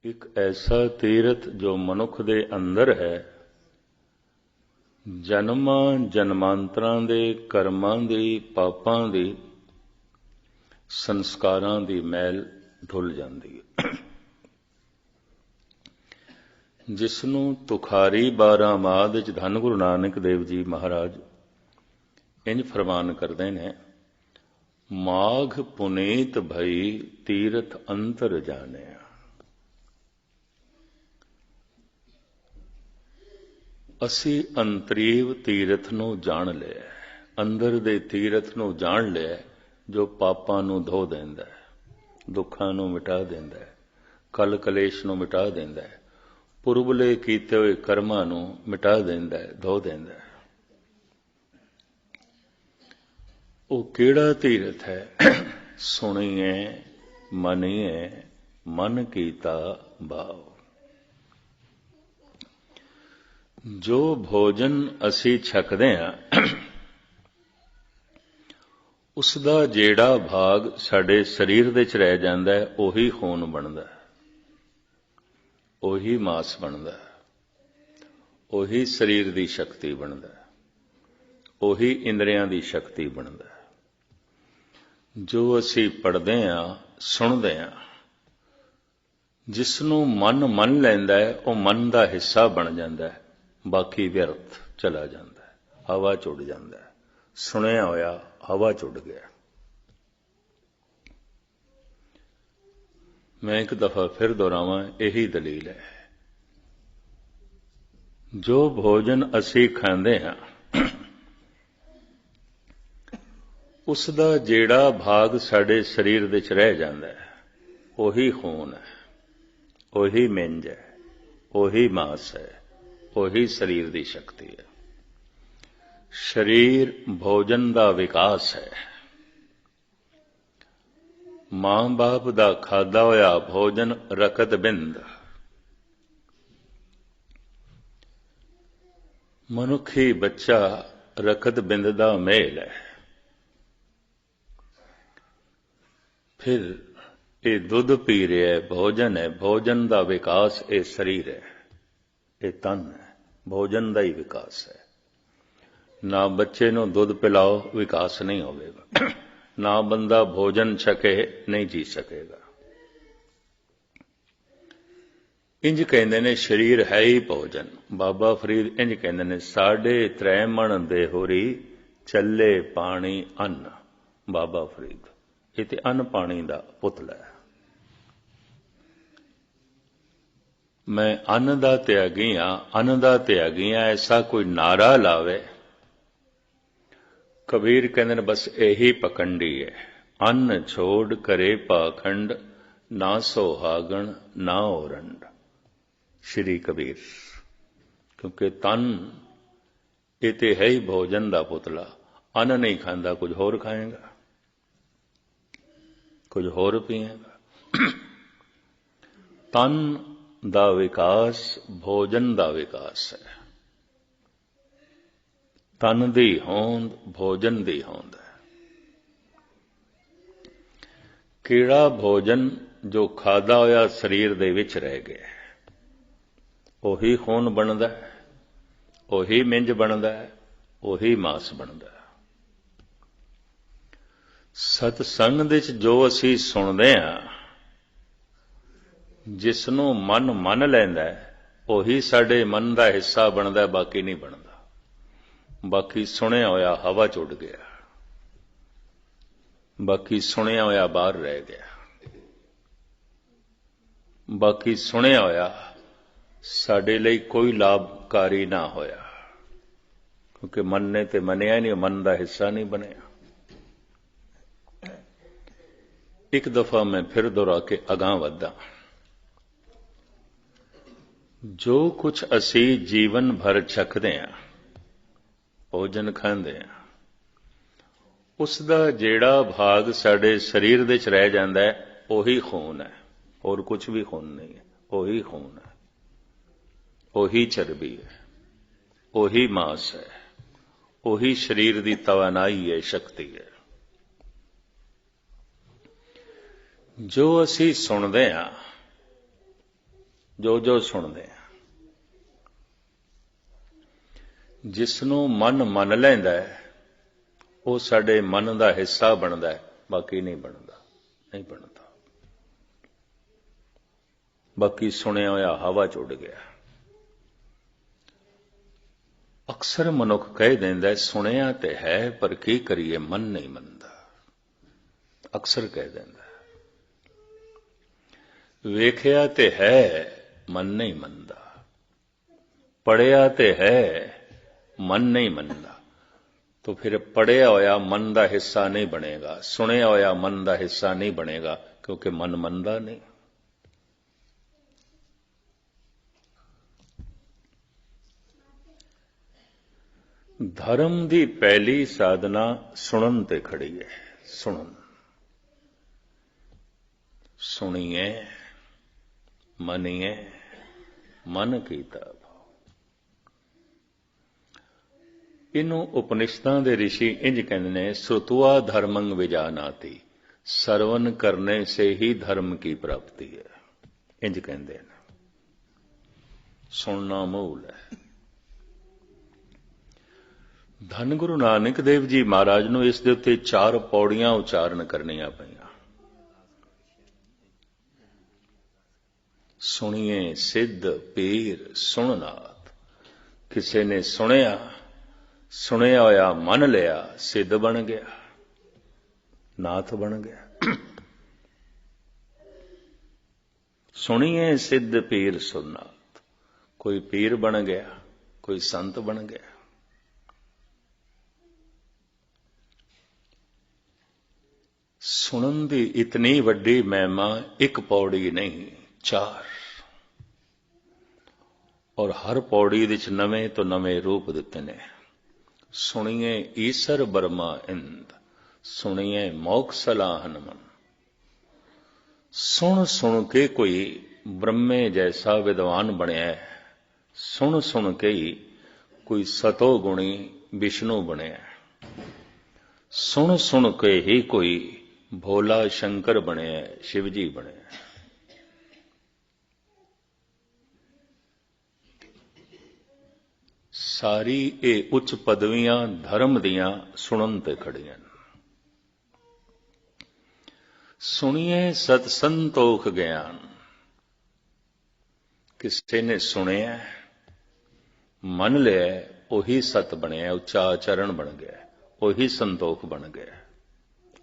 एक ऐसा तीर्थ जो मनुख दे अंदर है, जन्मां जन्मांतरां दे कर्मां दी पापां दी संस्कारां दी मैल धुल जांदी है। जिसनूं तुखारी 12 माद च धन गुरु नानक देव जी महाराज इंज फरमान करते हैं, माघ पुनीत भई तीर्थ अंतर जाने। असी अंतरीव तीर्थ नूं जान लिया, अंदर दे तीर्थ नूं जान लिया जो पापां नूं धो देंदा है, दुखां नूं मिटा देंदा है, कल कलेश नूं मिटा देंदा है, पुरबले कीते हुए कर्मां नूं मिटा देंदा है, धो देंदा है। वो किहड़ा तीर्थ है? सुनिए मनिए मन कीता भाव। जो भोजन असी छकदे हां उसदा जेड़ा भाग साडे शरीर दे च रह जांदा है, ओही खून बनदा है, ओही मास बनदा है, ओही शरीर दी शक्ति बनदा है, ओही इंद्रियां दी शक्ति बनदा है। जो असी पढ़दे हां सुणदे हां, जिसनूं मन मन लैंदा है वो मन दा हिस्सा बन जांदा है, बाकी व्यर्थ चला जाता है, हवा च उड़ जाता है। सुनिया होया हवा च उड़ गया। मैं एक दफा फिर दोहरावां, यही दलील है। जो भोजन असी खांदे हां उसदा जेड़ा भाग साडे शरीर दे च रह जांदा है, ओही खून है, ओही मिंज है, ओही मास है, वही शरीर की शक्ति है। शरीर भोजन का विकास है। मां बाप का खादा होया भोजन रकत बिंद। मनुखी बच्चा रकत बिंद का मेल है। फिर ये दुध पी रहा है, भोजन है, भोजन का विकास ये शरीर है, ये तन है, भोजन का ही विकास है। ना बच्चे नूं दुध पिलाओ विकास नहीं होगा, ना बंदा भोजन छके नहीं जी सकेगा। इंज कहंदे ने शरीर है ही भोजन। बाबा फरीद इंज कहंदे ने, 3.5 मन देहोरी चले पानी अन्न। बाबा फरीद ये ते अन्न पानी का पुतला है। मैं अन्न दा त्यागी हां, अन्न दा त्यागी हां ऐसा कोई नारा लावे, कबीर कहते हैं बस यही पकंडी है। अन्न छोड़ करे पाखंड, ना सोहागण ना ओरंड। श्री कबीर। क्योंकि तन ये ते है ही भोजन का पुतला। अन्न नहीं खांदा, कुछ होर खाएगा, कुछ होर पिएगा। तन दा विकास भोजन दा विकास है। तन दी होंद भोजन दी होंद है। कीड़ा भोजन जो खादा होया शरीर दे विच रह गया, ओही खून बनदा है, ओही मिंज बनदा है, ओही मास बनदा है। सतसंग दे विच जो असी सुणदे हां, जिसनों मन मन लैंदा है, ओही साडे मन का हिस्सा बनदा है, बाकी नहीं बनदा। बाकी सुनिया होया हवा च उड़ गया, बाकी सुनिया होया बाहर रह गया, बाकी सुनिया होया साडे लई कोई लाभकारी ना होया, क्योंकि मन ने ते मनिया नहीं, मन का हिस्सा नहीं बनया। एक दफा मैं फिर दोहरा के अगां वधा। जो कुछ असी जीवन भर छकदे हां, भोजन खांदे हां, उसका जेड़ा भाग साडे शरीर दे च रह जांदा है, ओही खून है, और कुछ भी खून नहीं है। ओही खून है, ओही चर्बी है, ओही मांस है, ओही शरीर की तवानाई है, शक्ति है। जो असी सुणदे हां ਜੋ ਜੋ ਸੁਣਦੇ ਆ। ਜਿਸ ਨੂੰ ਮਨ ਮੰਨ ਲੈਂਦਾ ਹੈ ਉਹ ਸਾਡੇ ਮਨ ਦਾ ਹਿੱਸਾ ਬਣਦਾ ਹੈ, ਬਾਕੀ ਨਹੀਂ ਬਣਦਾ, ਨਹੀਂ ਬਣਦਾ। ਬਾਕੀ ਸੁਣਿਆ ਹੋਇਆ ਹਵਾ 'ਚ ਉੱਡ ਗਿਆ। ਅਕਸਰ ਮਨੁੱਖ ਕਹਿ ਦਿੰਦਾ ਸੁਣਿਆ ਤੇ ਹੈ ਪਰ ਕੀ ਕਰੀਏ ਮਨ ਨਹੀਂ ਮੰਨਦਾ। ਅਕਸਰ ਕਹਿ ਦਿੰਦਾ ਵੇਖਿਆ ਤੇ ਹੈ ਮਨ ਨਹੀਂ ਮੰਨਦਾ, ਪੜਿਆ ਤੇ ਹੈ ਮਨ ਨਹੀਂ ਮੰਨਦਾ। तो फिर पढ़िया होया मन का हिस्सा नहीं बनेगा, सुनिया होया मन का हिस्सा नहीं बनेगा, क्योंकि मन मनदा नहीं। धर्म की पहली साधना सुनन ते खड़ी है। सुनन, सुनिए मनिए मन कीता। इनू उपनिषदां दे ऋषि इंज कहते हैं श्रुत्वा धर्मं विजानाति, सरवण करने से ही धर्म की प्राप्ति है। इंज कहते हैं, सुनना मूल है। धन गुरु नानक देव जी महाराज नूं इस दे उत्ते 4 पौड़ियां उचारण करनियां पईयां। सुनिए सिद्ध पीर सुननाथ। किसी ने सुनिया, सुनिया होया मन लिया, सिद्ध बन गया, नाथ बन गया। सुनिए सिद्ध पीर सुननाथ, कोई पीर बन गया, कोई संत बन गया। सुनन दी इतनी वड्डी महिमा एक पौड़ी नहीं 4, और हर पौड़ी विच नवे तो नवे रूप दिते ने। सुनिए ईसर बर्मा इंद, सुनिए मोक्ष सलाहन मन। सुन सुन के कोई ब्रह्मे जैसा विद्वान बनया है, सुन सुन के ही कोई सतो गुणी विष्णु बनया है, सुन सुन के ही कोई भोला शंकर बनया है, शिवजी बनया है। सारी ये उच्च पदवियां धर्म दियां सुनन ते खड़ियां। सुनिए सत संतोख ज्ञान। किसी ने सुनिया मन लिया, उही सत बनया, उच्चा आचरण बन गया, उही संतोख बन गया,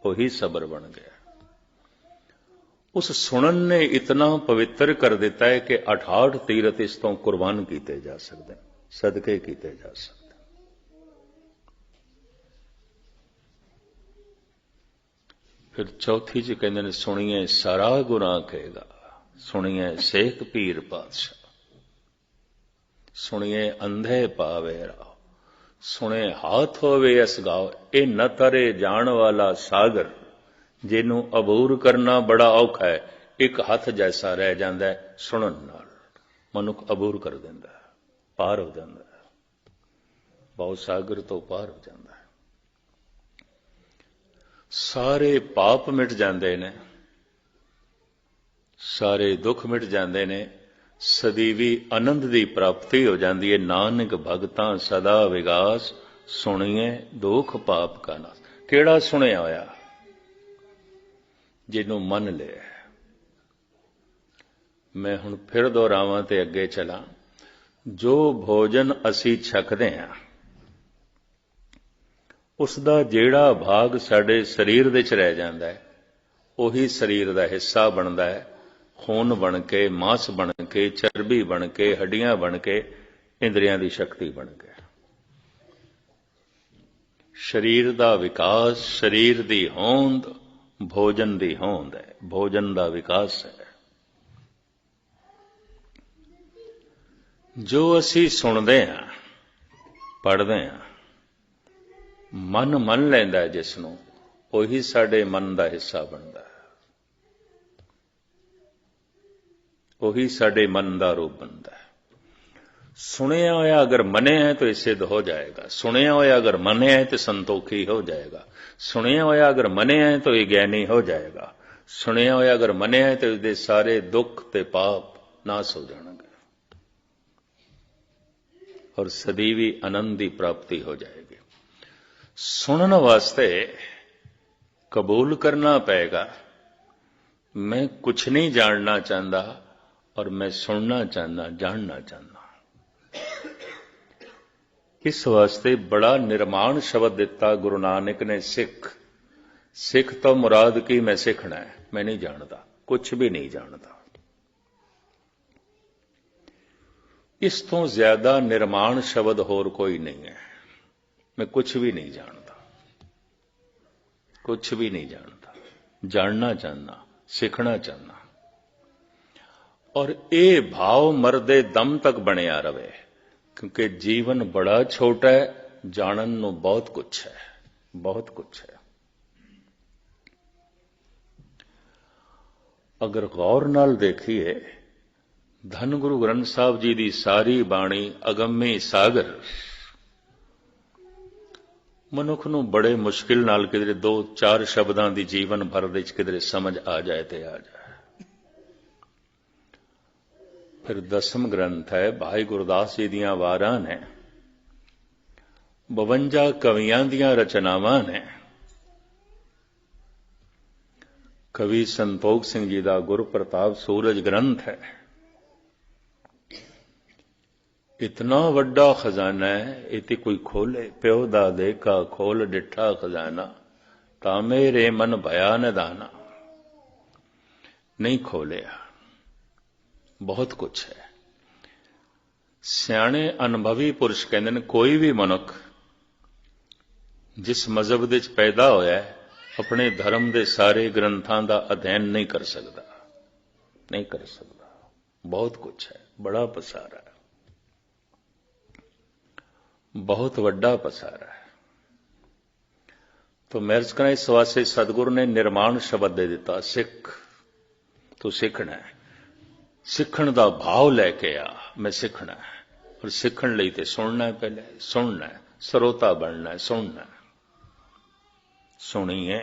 उही सबर बन गया। उस सुनन ने इतना पवित्र कर दिता है कि 68 तीरथ इस तो कुर्बान किए जा सकते हैं, सदके किए जा सकते। फिर चौथी च कहते हैं सुनिए सारा गुनाह कहेगा, सुनिए शेख पीर पातशाह, सुनिए अंधे पावे राव, सुने हाथ होवे अस गाओ। ये न तरे जान वाला सागर, जिन्हों अबूर करना बड़ा औखा है, एक हाथ जैसा रह जाता है। सुनन नाल मनुख अबूर कर देंदा है, पार हो जाता है, बहुत सागर तो पार हो जाता है। सारे पाप मिट जाते ने, सारे दुख मिट जाते ने, सदीवी आनंद की प्राप्ति हो जाती है। नानक भगतां सदा विगास, सुनिए दुख पाप का नाश। केड़ा सुनिया होया? जिन्हों मन लिया। मैं हुण फिर दोहरावां ते अगे चला। जो भोजन असी छकदे हां, उसका जिहड़ा भाग साडे शरीर दे च रह जांदा है, उही शरीर का हिस्सा बनता है। खून बन के, मांस बन के, चर्बी बन के, हड्डियां बन के, इंद्रियां की शक्ति बन के। शरीर का विकास, शरीर की होंद भोजन की होंद है, भोजन का विकास है। जो असी सुनते हैं, पढ़ते हैं, मन मन लैंदा है जिसनों, उही साडे मन का हिस्सा बनता है, उही साडे मन का रूप बनता है। सुनिया होया अगर मने है तो ये सिद्ध हो जाएगा, सुनिया होया अगर मने है तो संतोखी हो जाएगा, सुनिया होया अगर मने है तो ये ज्ञानी हो जाएगा, सुनिया होया अगर मने है तो इसके सारे दुख ते पाप नाश हो जाएंगे। और सਦੀवी आनंद की प्राप्ति हो जाएगी। सुनने वास्ते कबूल करना पड़ेगा, मैं कुछ नहीं जानना चाहता और मैं सुनना चाहना, जानना चाहना। इस वास्ते बड़ा निर्माण शब्द दिता गुरु नानक ने, सिख। सिख तो मुराद की मैं सिखना है, मैं नहीं जानता, कुछ भी नहीं जानता। इस तो ज्यादा निर्माण शब्द होर कोई नहीं है। मैं कुछ भी नहीं जानता, कुछ भी नहीं जानता, जानना चाहना, सीखना चाहना। और ये भाव मरदे दम तक बनया रवे, क्योंकि जीवन बड़ा छोटा है, जानन नूं बहुत कुछ है, बहुत कुछ है। अगर गौर नाल देखिए, धन गुरु ग्रंथ साहब जी की सारी बाणी अगम्य सागर मनुख नूं बड़े मुश्किल नाल किधरे 2-4 शब्दां दी जीवन भर दे किधरे समझ आ जाए ते आ जाए। फिर 10वां ग्रंथ है भाई गुरदास जी दियां वारां ने, 52 कवियां दियां रचनावां ने। कवि संतोख सिंह जी का गुरु प्रताप सूरज ग्रंथ है। इतना वड्डा खजाना है, इति कोई खोले, प्यो दा देखा खोल डिठा खजाना, ता मेरे मन भया निदाना। नहीं खोलिया, बहुत कुछ है। सियाणे अनुभवी पुरुष कहते हैं, कोई भी मनुख जिस मजहब दे च पैदा होया है, अपने धर्म के सारे ग्रंथां का अध्ययन नहीं कर सकता, नहीं कर सकता। बहुत कुछ है, बड़ा पसारा है, बहुत वड्डा पसारा है। तो मैं कहना इस वास्ते सतगुरु ने निर्माण शब्द दे दिता, सिख। तो सीखना है, सीखण का भाव लैके आ, मैं सीखना है। और सीखण लई ते सुनना है, पहले सुनना है, श्रोता बनना है, सुनना है। सुनिए,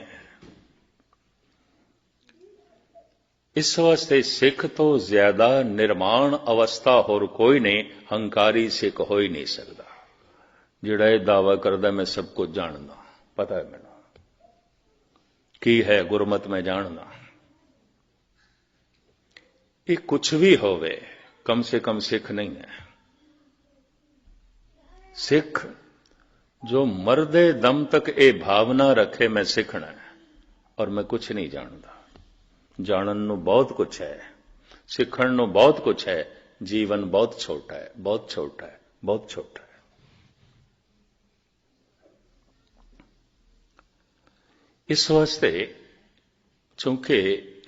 इस वास्ते सिख तो ज्यादा निर्माण अवस्था होर कोई नहीं, हंकारी सिख हो ही नहीं सकता। जिहड़ा यह दावा करदा मैं सब कुछ जानदा, पता है मैनूं की है गुरमत में जानना। ये कुछ भी होवे, कम से कम सिख नहीं है। सिख जो मरदे दम तक ये भावना रखे, मैं सीखना है और मैं कुछ नहीं जानता। जानन नूं बहुत कुछ है, सीखण नूं बहुत कुछ है। जीवन बहुत छोटा है, बहुत छोटा है, बहुत छोटा है। इस वास्ते चूंकि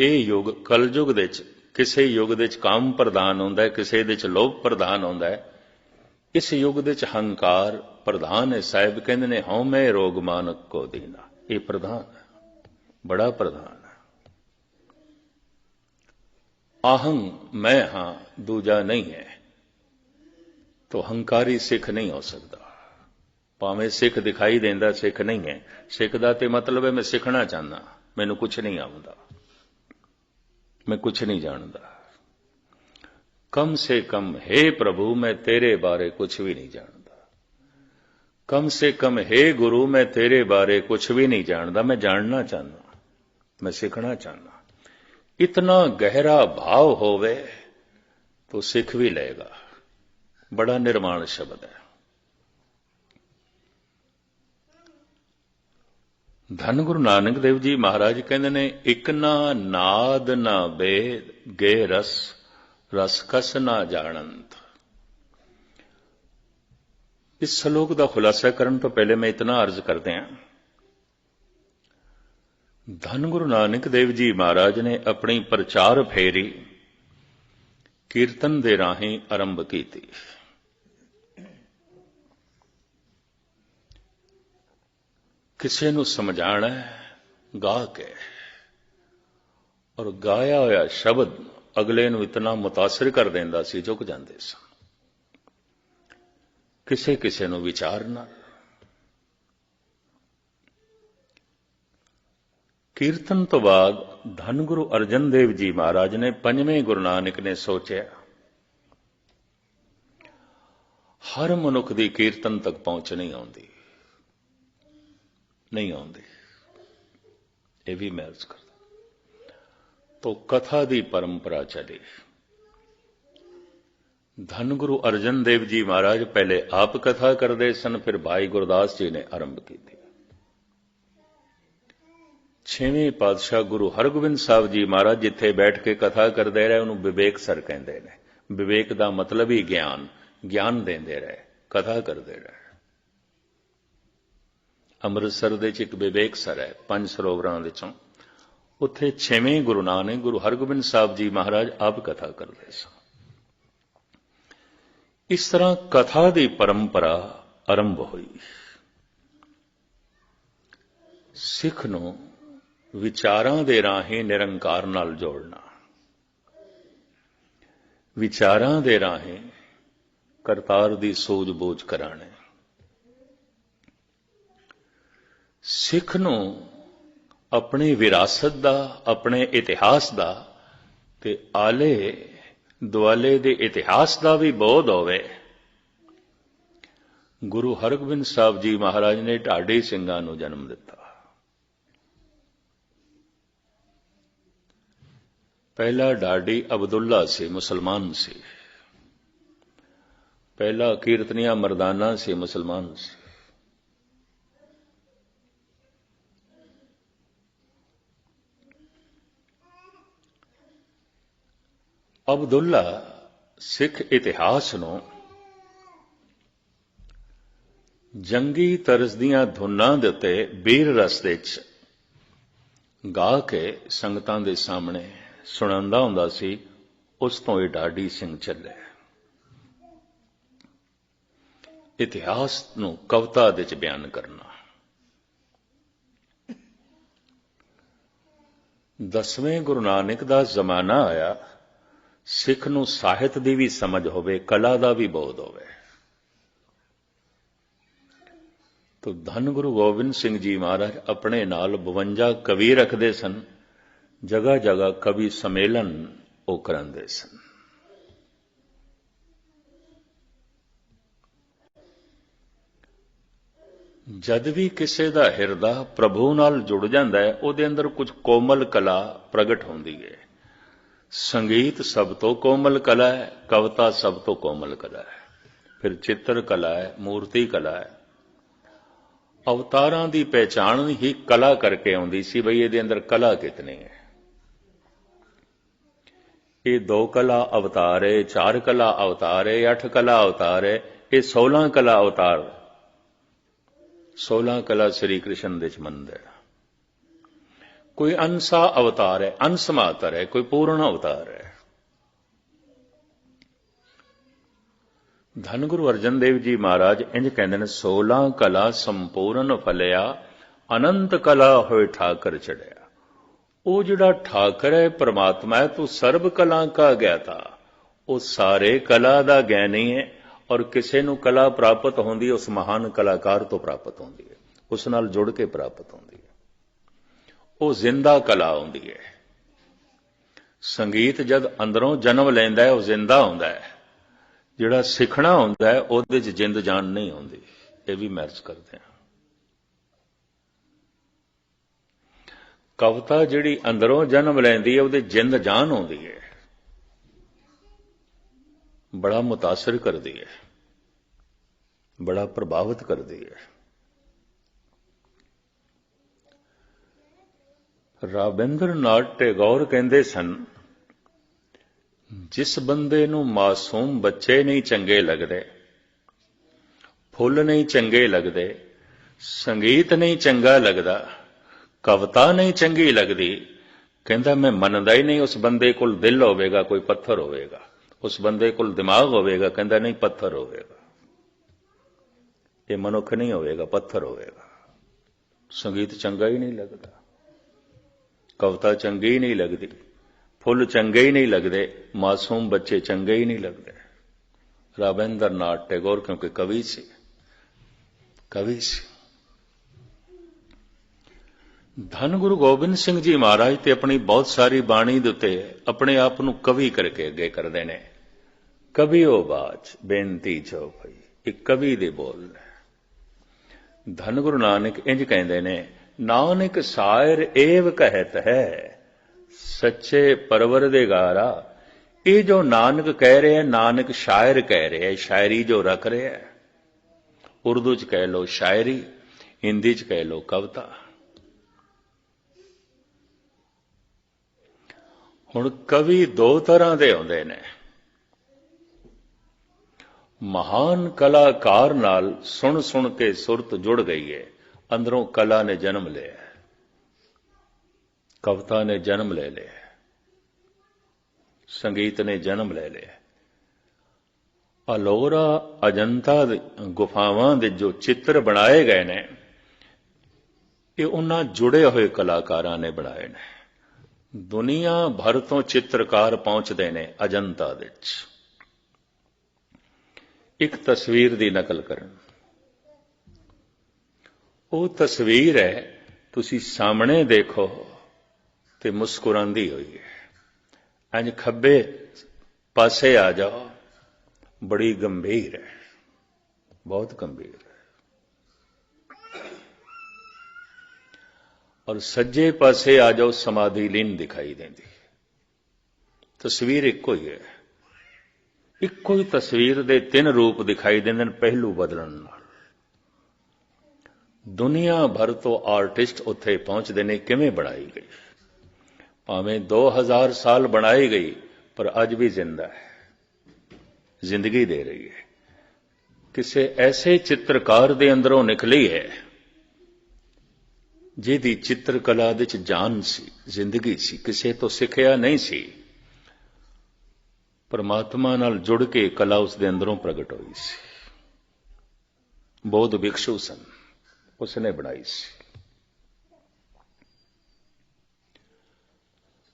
ये युग कलयुग दे च, किसी युग दे च काम प्रधान होंदा है, किसी दे च लोभ प्रधान होंदा है। इस युग दे च हंकार प्रधान है। साहिब कहंदे ने, हऊं मैं रोग मानक को दीना। ये प्रधान है, बड़ा प्रधान है। आहं मैं हां, दूजा नहीं है। तो हंकारी सिख नहीं हो सकता। भावें सिख दिखाई देंदा, सिख नहीं है। सिख दा ते मतलब है मैं सीखना चाहना, मैनू कुछ नहीं आउंदा, मैं कुछ नहीं जानता। कम से कम हे प्रभु मैं तेरे बारे कुछ भी नहीं जानता। कम से कम हे गुरु मैं तेरे बारे कुछ भी नहीं जानता। मैं जानना चाहना, मैं सीखना चाहना। इतना गहरा भाव होवे तो सीख भी लेगा। बड़ा निर्माण शब्द है। धन गुरु नानक देव जी महाराज कहते ने, इक ना नाद ना बेद गे रस, रस कस ना जानंत। इस श्लोक का खुलासा करने तो पहले मैं इतना अर्ज करते हैं, धन गुरु नानक देव जी महाराज ने अपनी प्रचार फेरी कीर्तन दे राहीं आरंभ की थी। किसी नूं समझाना गा के, और गाया होया शब्द अगले नूं इतना मुतासिर कर देंदा सी, झुक जांदे सन। किसे किसे नूं विचारना। कीर्तन तो बाद धन गुरु अर्जन देव जी महाराज ने, पंजवें गुरु नानक ने सोचा, ਹਰ ਮਨੁੱਖ ਦੀ ਕੀਰਤਨ ਤੱਕ ਪਹੁੰਚ ਨਹੀਂ ਆਉਂਦੀ, ਨਹੀਂ ਆਉਂਦੀ। ਇਹ ਵੀ ਮੈਂ ਅਰਜ਼ ਕਰਦਾ। ਤੋ ਕਥਾ ਦੀ ਪਰੰਪਰਾ ਚਲੀ। ਧੰਨ ਗੁਰੂ ਅਰਜਨ ਦੇਵ ਜੀ ਮਹਾਰਾਜ ਪਹਿਲੇ ਆਪ ਕਥਾ ਕਰਦੇ ਸਨ, ਫਿਰ ਭਾਈ ਗੁਰਦਾਸ ਜੀ ਨੇ ਆਰੰਭ ਕੀਤੀ। 6ਵੇਂ ਪਾਤਸ਼ਾਹ ਗੁਰੂ ਹਰਗੋਬਿੰਦ ਸਾਹਿਬ ਜੀ ਮਹਾਰਾਜ ਜਿੱਥੇ ਬੈਠ ਕੇ ਕਥਾ ਕਰਦੇ ਰਹੇ ਉਹਨੂੰ ਵਿਵੇਕ ਸਰ ਕਹਿੰਦੇ ਨੇ। ਵਿਵੇਕ ਦਾ ਮਤਲਬ ਹੀ ਗਿਆਨ, ਗਿਆਨ ਦਿੰਦੇ ਰਹੇ, ਕਥਾ ਕਰਦੇ ਰਹੇ। ਅੰਮ੍ਰਿਤਸਰ ਦੇ ਵਿੱਚ ਇੱਕ ਵਿਵੇਕ ਸਰ ਹੈ 5 ਸਰੋਵਰਾਂ ਵਿੱਚੋਂ, ਉੱਥੇ 6ਵੇਂ ਗੁਰੂ ਨਾਨਕ ਗੁਰੂ ਹਰਗੋਬਿੰਦ ਸਾਹਿਬ ਜੀ ਮਹਾਰਾਜ ਆਪ ਕਥਾ ਕਰਦੇ ਸਨ। ਇਸ ਤਰ੍ਹਾਂ ਕਥਾ ਦੀ ਪਰੰਪਰਾ ਆਰੰਭ ਹੋਈ। ਸਿੱਖ ਨੂੰ ਵਿਚਾਰਾਂ ਦੇ ਰਾਹੀਂ ਨਿਰੰਕਾਰ ਨਾਲ ਜੋੜਨਾ, ਵਿਚਾਰਾਂ ਦੇ ਰਾਹੀਂ ਕਰਤਾਰ ਦੀ ਸੂਝ-ਬੂਝ ਕਰਾਣੇ। ਸਿੱਖ ਨੂੰ ਆਪਣੀ ਵਿਰਾਸਤ ਦਾ, ਆਪਣੇ ਇਤਿਹਾਸ ਦਾ ਤੇ ਆਲੇ ਦੁਆਲੇ ਦੇ ਇਤਿਹਾਸ ਦਾ ਵੀ ਬੋਧ ਹੋਵੇ। ਗੁਰੂ ਹਰਗੋਬਿੰਦ ਸਾਹਿਬ ਜੀ ਮਹਾਰਾਜ ਨੇ ਢਾਡੀ ਸਿੰਘਾਂ ਨੂੰ ਜਨਮ ਦਿੱਤਾ। ਪਹਿਲਾ ਢਾਡੀ ਅਬਦੁੱਲਾ ਸੀ, ਮੁਸਲਮਾਨ ਸੀ। ਪਹਿਲਾ ਕੀਰਤਨੀਆ ਮਰਦਾਨਾ ਸੀ, ਮੁਸਲਮਾਨ ਸੀ। ਅਬਦੁੱਲਾ ਸਿੱਖ ਇਤਿਹਾਸ ਨੂੰ ਜੰਗੀ ਤਰਜ਼ ਦੀਆਂ ਧੁਨਾਂ ਦੇ ਉੱਤੇ ਬੀਰ ਰਸ ਦੇ ਵਿੱਚ ਗਾ ਕੇ ਸੰਗਤਾਂ ਦੇ ਸਾਹਮਣੇ ਸੁਣਾਉਂਦਾ ਹੁੰਦਾ ਸੀ। ਉਸ ਤੋਂ ਇਹ ਢਾਡੀ ਸਿੰਘ ਚੱਲੇ। ਇਤਿਹਾਸ ਨੂੰ ਕਵਿਤਾ ਦੇ ਵਿੱਚ ਬਿਆਨ ਕਰਨਾ। 10ਵੇਂ ਗੁਰੂ ਨਾਨਕ ਦਾ ਜ਼ਮਾਨਾ ਆਇਆ, ਸਿੱਖ ਨੂੰ ਸਾਹਿਤ ਦੀ ਵੀ ਸਮਝ ਹੋਵੇ, ਕਲਾ ਦਾ ਵੀ ਬੋਧ ਹੋਵੇ। ਤੋ ਧੰਨ ਗੁਰੂ ਗੋਬਿੰਦ ਸਿੰਘ ਜੀ ਮਹਾਰਾਜ ਆਪਣੇ ਨਾਲ 52 ਕਵੀ ਰੱਖਦੇ ਸਨ। ਜਗ੍ਹਾ ਜਗ੍ਹਾ ਕਵੀ ਸੰਮੇਲਨ ਉਹ ਕਰਾਉਂਦੇ ਸਨ। ਜਦ ਵੀ ਕਿਸੇ ਦਾ ਹਿਰਦਾ ਪ੍ਰਭੂ ਨਾਲ ਜੁੜ ਜਾਂਦਾ ਹੈ, ਉਹਦੇ ਅੰਦਰ ਕੁਝ ਕੋਮਲ ਕਲਾ ਪ੍ਰਗਟ ਹੁੰਦੀ ਹੈ। ਸੰਗੀਤ ਸਭ ਤੋਂ ਕੋਮਲ ਕਲਾ ਹੈ, ਕਵਿਤਾ ਸਭ ਤੋਂ ਕੋਮਲ ਕਲਾ ਹੈ, ਫਿਰ ਚਿੱਤਰ ਕਲਾ ਹੈ, ਮੂਰਤੀ ਕਲਾ ਹੈ। ਅਵਤਾਰਾਂ ਦੀ ਪਹਿਚਾਣ ਹੀ ਕਲਾ ਕਰਕੇ ਆਉਂਦੀ ਸੀ, ਬਈ ਇਹਦੇ ਅੰਦਰ ਕਲਾ ਕਿਤਨੀ ਹੈ। ਇਹ 2 ਕਲਾ ਅਵਤਾਰ ਹੈ, 4 ਕਲਾ ਅਵਤਾਰ ਹੈ, 8 ਕਲਾ ਅਵਤਾਰ ਹੈ, ਇਹ 16 ਕਲਾ ਅਵਤਾਰ। 16 ਕਲਾ ਸ੍ਰੀ ਕ੍ਰਿਸ਼ਨ ਦੇ ਚ ਮੰਦਰ। ਕੋਈ ਅੰਸਾ ਅਵਤਾਰ ਹੈ, ਅੰਸ ਮਾਤਰ ਹੈ, ਕੋਈ ਪੂਰਨ ਅਵਤਾਰ ਹੈ। ਧੰਨ ਗੁਰੂ ਅਰਜਨ ਦੇਵ ਜੀ ਮਹਾਰਾਜ ਇੰਜ ਕਹਿੰਦੇ ਨੇ, 16 ਕਲਾ ਸੰਪੂਰਨ ਫਲਿਆ, ਅਨੰਤ ਕਲਾ ਹੋਏ ਠਾਕਰ ਚੜਿਆ। ਉਹ ਜਿਹੜਾ ਠਾਕਰ ਹੈ, ਪ੍ਰਮਾਤਮਾ ਹੈ, ਤੂੰ ਸਰਬ ਕਲਾ ਕਾ ਗਿਆਤਾ। ਉਹ ਸਾਰੇ ਕਲਾ ਦਾ ਗਿਆਨੀ ਹੈ, ਔਰ ਕਿਸੇ ਨੂੰ ਕਲਾ ਪ੍ਰਾਪਤ ਹੁੰਦੀ ਉਸ ਮਹਾਨ ਕਲਾਕਾਰ ਤੋਂ ਪ੍ਰਾਪਤ ਹੁੰਦੀ ਹੈ, ਉਸ ਨਾਲ ਜੁੜ ਕੇ ਪ੍ਰਾਪਤ ਹੁੰਦੀ ਹੈ। ਉਹ ਜ਼ਿੰਦਾ ਕਲਾ ਹੁੰਦੀ ਹੈ। ਸੰਗੀਤ ਜਦ ਅੰਦਰੋਂ ਜਨਮ ਲੈਂਦਾ ਹੈ, ਉਹ ਜ਼ਿੰਦਾ ਹੁੰਦਾ ਹੈ। ਜਿਹੜਾ ਸਿੱਖਣਾ ਹੁੰਦਾ ਹੈ, ਉਹਦੇ 'ਚ ਜਿੰਦ ਜਾਨ ਨਹੀਂ ਹੁੰਦੀ। ਇਹ ਵੀ ਮੈਚ ਕਰਦੇ ਹਾਂ। ਕਵਿਤਾ ਜਿਹੜੀ ਅੰਦਰੋਂ ਜਨਮ ਲੈਂਦੀ ਹੈ, ਉਹਦੇ ਜਿੰਦ ਜਾਨ ਹੁੰਦੀ ਹੈ, ਬੜਾ ਮੁਤਾਸਰ ਕਰਦੀ ਹੈ, ਬੜਾ ਪ੍ਰਭਾਵਿਤ ਕਰਦੀ ਹੈ। ਰਾਬਿੰਦਰਨਾਥ ਟੈਗੋਰ ਕਹਿੰਦੇ ਸਨ, ਜਿਸ ਬੰਦੇ ਨੂੰ ਮਾਸੂਮ ਬੱਚੇ ਨਹੀਂ ਚੰਗੇ ਲੱਗਦੇ, ਫੁੱਲ ਨਹੀਂ ਚੰਗੇ ਲੱਗਦੇ, ਸੰਗੀਤ ਨਹੀਂ ਚੰਗਾ ਲੱਗਦਾ, ਕਵਿਤਾ ਨਹੀਂ ਚੰਗੀ ਲੱਗਦੀ, ਕਹਿੰਦਾ ਮੈਂ ਮੰਨਦਾ ਹੀ ਨਹੀਂ ਉਸ ਬੰਦੇ ਕੋਲ ਦਿਲ ਹੋਵੇਗਾ, ਕੋਈ ਪੱਥਰ ਹੋਵੇਗਾ। ਉਸ ਬੰਦੇ ਕੋਲ ਦਿਮਾਗ ਹੋਵੇਗਾ, ਕਹਿੰਦਾ ਨਹੀਂ ਪੱਥਰ ਹੋਵੇਗਾ। ਇਹ ਮਨੁੱਖ ਨਹੀਂ ਹੋਵੇਗਾ, ਪੱਥਰ ਹੋਵੇਗਾ। ਸੰਗੀਤ ਚੰਗਾ ਹੀ ਨਹੀਂ ਲੱਗਦਾ, ਕਵਿਤਾ ਚੰਗੀ ਹੀ ਨਹੀਂ ਲੱਗਦੀ, ਫੁੱਲ ਚੰਗੇ ਹੀ ਨਹੀਂ ਲੱਗਦੇ, ਮਾਸੂਮ ਬੱਚੇ ਚੰਗੇ ਹੀ ਨਹੀਂ ਲੱਗਦੇ। ਰਾਬਿੰਦਰਨਾਥ ਟੈਗੋਰ ਕਿਉਂਕਿ ਕਵੀ ਸੀ, ਕਵੀ ਸੀ। ਧੰਨ ਗੁਰੂ ਗੋਬਿੰਦ ਸਿੰਘ ਜੀ ਮਹਾਰਾਜ ਤੇ ਆਪਣੀ ਬਹੁਤ ਸਾਰੀ ਬਾਣੀ ਦੇ ਉੱਤੇ ਆਪਣੇ ਆਪ ਨੂੰ ਕਵੀ ਕਰਕੇ ਅੱਗੇ ਕਰਦੇ ਨੇ। ਕਵੀਓ ਬਾਚ ਬੇਨਤੀ ਜੋ ਭਈ, एक कवि दे बोल धन गुरु नानक इंज कहते ने, नानक शायर एव कहत है सच्चे परवरदिगारा। ये जो नानक कह रहे हैं, नानक शायर कह रहे हैं, शायरी जो रख रहे हैं, उर्दू च कह लो शायरी, हिंदी च कह लो कविता। हुण कवि दो तरह के आउंदे ने। महान कलाकार नाल सुन सुन के सुरत जुड़ गई है, अंदरों कला ने जन्म लिया, कविता ने जन्म ले लिया, संगीत ने जन्म ले लिया। अलोरा अजंता गुफावां दे जो चित्र बनाए गए ने, ये उन्हां जुड़े हुए कलाकारां ने बनाए ने। दुनिया भर तो चित्रकार पहुंचते ने अजंता दे एक तस्वीर की नकल करन। वो तस्वीर है, तुसी सामने देखो ते मुस्कुरांदी हुई है, इंज खब्बे पासे आ जाओ बड़ी गंभीर है, बहुत गंभीर है, और सज्जे पासे आ जाओ समाधि लीन दिखाई देती। तस्वीर इको ही है, इको ही तस्वीर दे तीन रूप दिखाई देंदे ने पहलू बदलन नाल। दुनिया भर तो आर्टिस्ट उत्थे पहुंचते ने, किवें बनाई गई, भावें 2000 साल बनाई गई, पर अज भी जिंदा है, जिंदगी दे रही है। किसी ऐसे चित्रकार दे अंदरों निकली है जिहदी चित्रकला दे च जान सी, जिंदगी सी, किसी तो सिखिया नहीं सी, परमात्मा नाल जुड़ के कला उसके अंदरों प्रगट हुई सी। बौद्ध भिक्षु सन, उसने बनाई सी।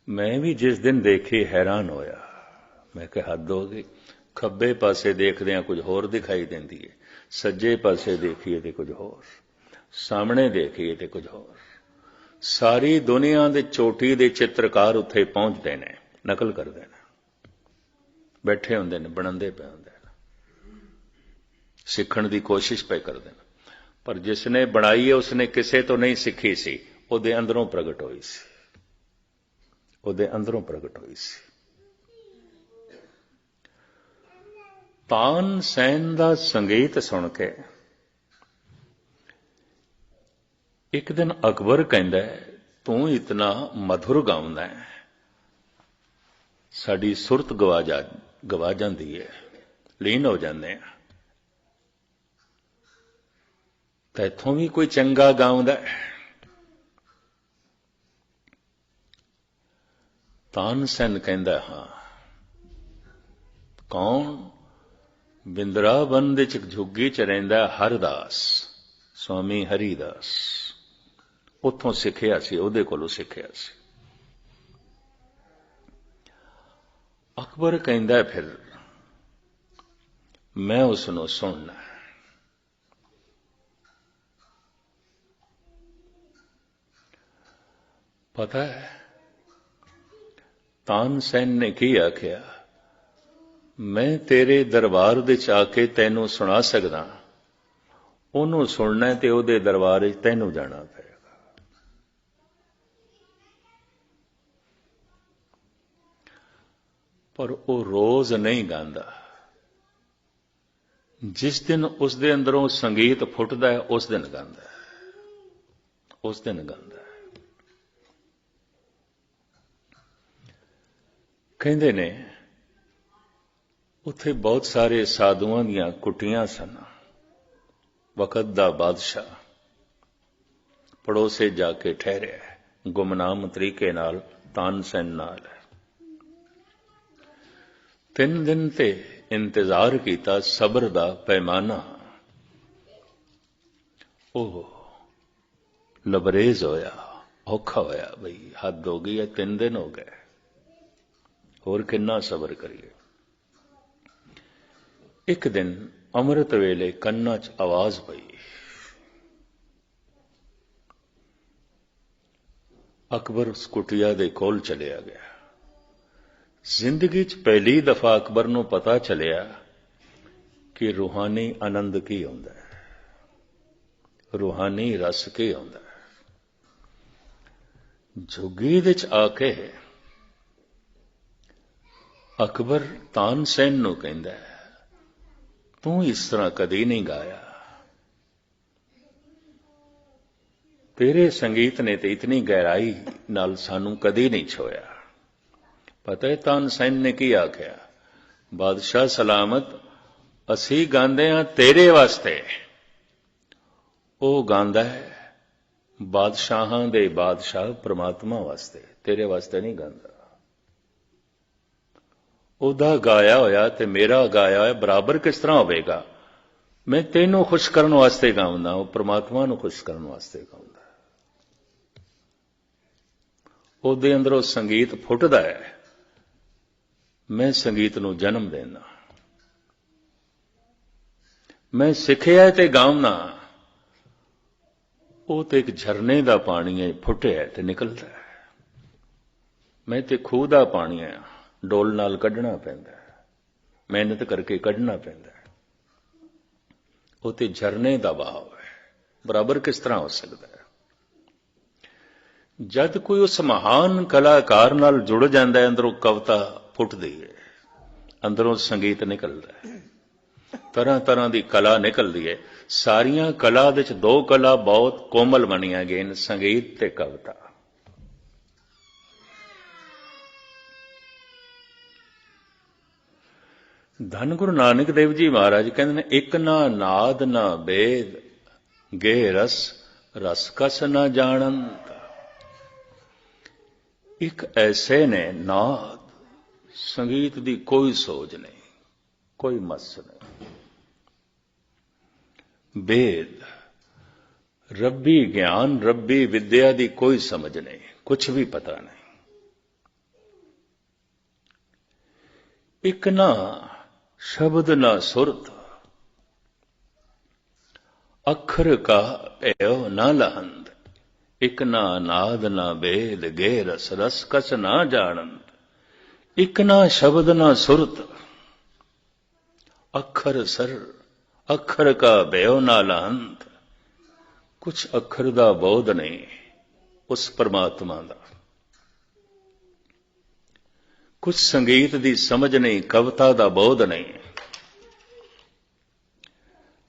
मैं भी जिस दिन देखी हैरान होया, मैं कहा हद हो गई। खब्बे पासे देखदे कुछ होर दिखाई देंदी है, सज्जे पासे देखिए तो कुछ होर, सामने देखिए तो कुछ होर। सारी दुनिया दे चोटी दे चित्रकार उत्थे पहुंचते ने, नकल करते हैं, बैठे होंदे ने, बनांदे पे होंदे ने, सीखण दी कोशिश पे करते हैं। पर जिसने बनाई है उसने किसे तो नहीं सीखी सी, उहदे अंदरों प्रगट हुई सी, उहदे अंदरों प्रगट हुई सी। तानसेन दा संगीत सुन के एक दिन अकबर कहंदा है, तू इतना मधुर गाउंदा है, साडी सुरत गवा जांदी है, लीन हो जांदे हैं, तैथों भी कोई चंगा गाउंदा है। तानसेन कहंदा, हां। कौन? बिंद्रावन दे च झुग्गी च रहिंदा हरदास, स्वामी हरिदास, उत्थों सिखिया सी, उहदे कोलों सिखिया सी। अकबर कहंदा फिर मैं उसनों सुनना। पता है तानसेन ने की आख्या, मैं तेरे दरबार दे च आके तैनू सुना सकदा, ओनू सुनना है ते ओहदे दरबार च तैनू जाना पएगा। पर वो रोज नहीं गांदा, जिस दिन उस दे अंदरों संगीत फुटदा है उस दिन गांदा है, उस दिन गांदा है। कहंदे ने उत्थे बहुत सारे साधुआं दियां कुटियां सन। वक़्त दा बादशाह पड़ोसे जाके ठहरिया, गुमनाम तरीके नाल तानसेन नाल। 3 दिन ते इंतजार किया, सबर दा पैमाना ओह लबरेज होया, औखा होया, बई हद हो गई है, 3 दिन हो गए, होर किन्ना सबर करिए। एक दिन अमृत वेले कन्ना च आवाज पई, अकबर उस कुटिया दे कोल चलिया गया। जिंदगी च पहली दफा अकबर नूं पता चलिया कि रूहानी आनंद की आउंदा है, रूहानी रस की आउंदा है। झुग्गी दे च आके अकबर तानसेन नूं कहंदा है, तू इस तरह कदी नहीं गाया, तेरे संगीत ने तो इतनी गहराई नाल सानू कदी नहीं छोया। पता है तानसेन ने की आख्या, बादशाह सलामत, असी गांदे हां तेरे वास्ते, वो गांदा है बादशाहां दे बादशाह परमात्मा वास्ते, तेरे वास्ते नहीं गांदा। ओदा गाया होया ते मेरा गाया होया बराबर किस तरह होवेगा? मैं तेनों खुश करने वास्ते गाउंदा, वो परमात्मा नूं खुश करने वास्ते गाउंदा। ओदे अंदरों संगीत फुटदा है, मैं संगीत नूं जन्म देना। मैं सिखिया ते गाउना, वो तो एक झरने का पानी है, फुटिया ते निकलता है। मैं तो खूह का पानी है, डोल नाल कढ़ना पैंदा है, मेहनत करके कढ़ना पैंदा है। वो तो झरने का बहाव है, बराबर किस तरह हो सकता है? जद कोई उस महान कलाकार नाल जुड़ जाता है, अंदरों कविता फुटदी है, अंदरों संगीत निकलता है, तरह तरह की कला निकलती है। सारिया कला दे च दो कला बहुत कोमल बनिया गई, संगीत ते कविता। धन गुरु नानक देव जी महाराज कहते हैं, एक ना नाद ना बेद, गे रस रस कस ना जानंत। एक ऐसे ने नाद, संगीत दी कोई सोच नहीं, कोई मस नहीं। वेद, रब्बी ज्ञान, रब्बी विद्या दी कोई समझ नहीं, कुछ भी पता नहीं। एक ना शब्द ना सुरत, अखर का एव ना लहंद। एक ना नाद ना वेद, गे रस रस कस ना जानंद। एक ना शब्द ना सुरत, अखर सर, अखर का बेव ना लहंद। कुछ अखर दा बोध नहीं उस परमात्मा दा, कुछ संगीत दी समझ नहीं, कविता दा बोध नहीं।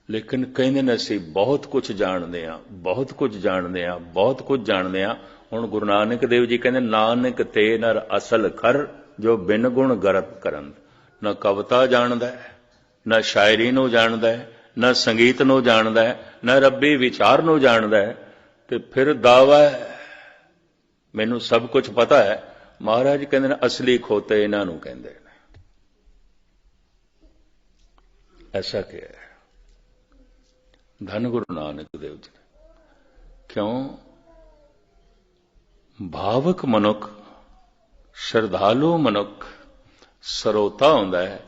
लेकिन कहते ने असीं बहुत कुछ जानते हैं, बहुत कुछ जानते हैं, बहुत कुछ जानते हैं। हुण गुरु नानक देव जी कहते, नानक ते नर असल खर, जो बिन गुण गरत करन। न कविता जानदा है, न शायरी नूं जानदा है, न संगीत नूं जानदा है, न रब्बी विचार नूं जानदा है, ते फिर दावा है मैनूं सब कुछ पता है। महाराज कहते हैं असली खोते इन्हां नूं कहंदे ने। ऐसा क्या है? धन गुरु नानक देव जी। क्यों? भावक मनुख, श्रद्धालु मनुख ਸਰੋਤਾ ਹੁੰਦਾ है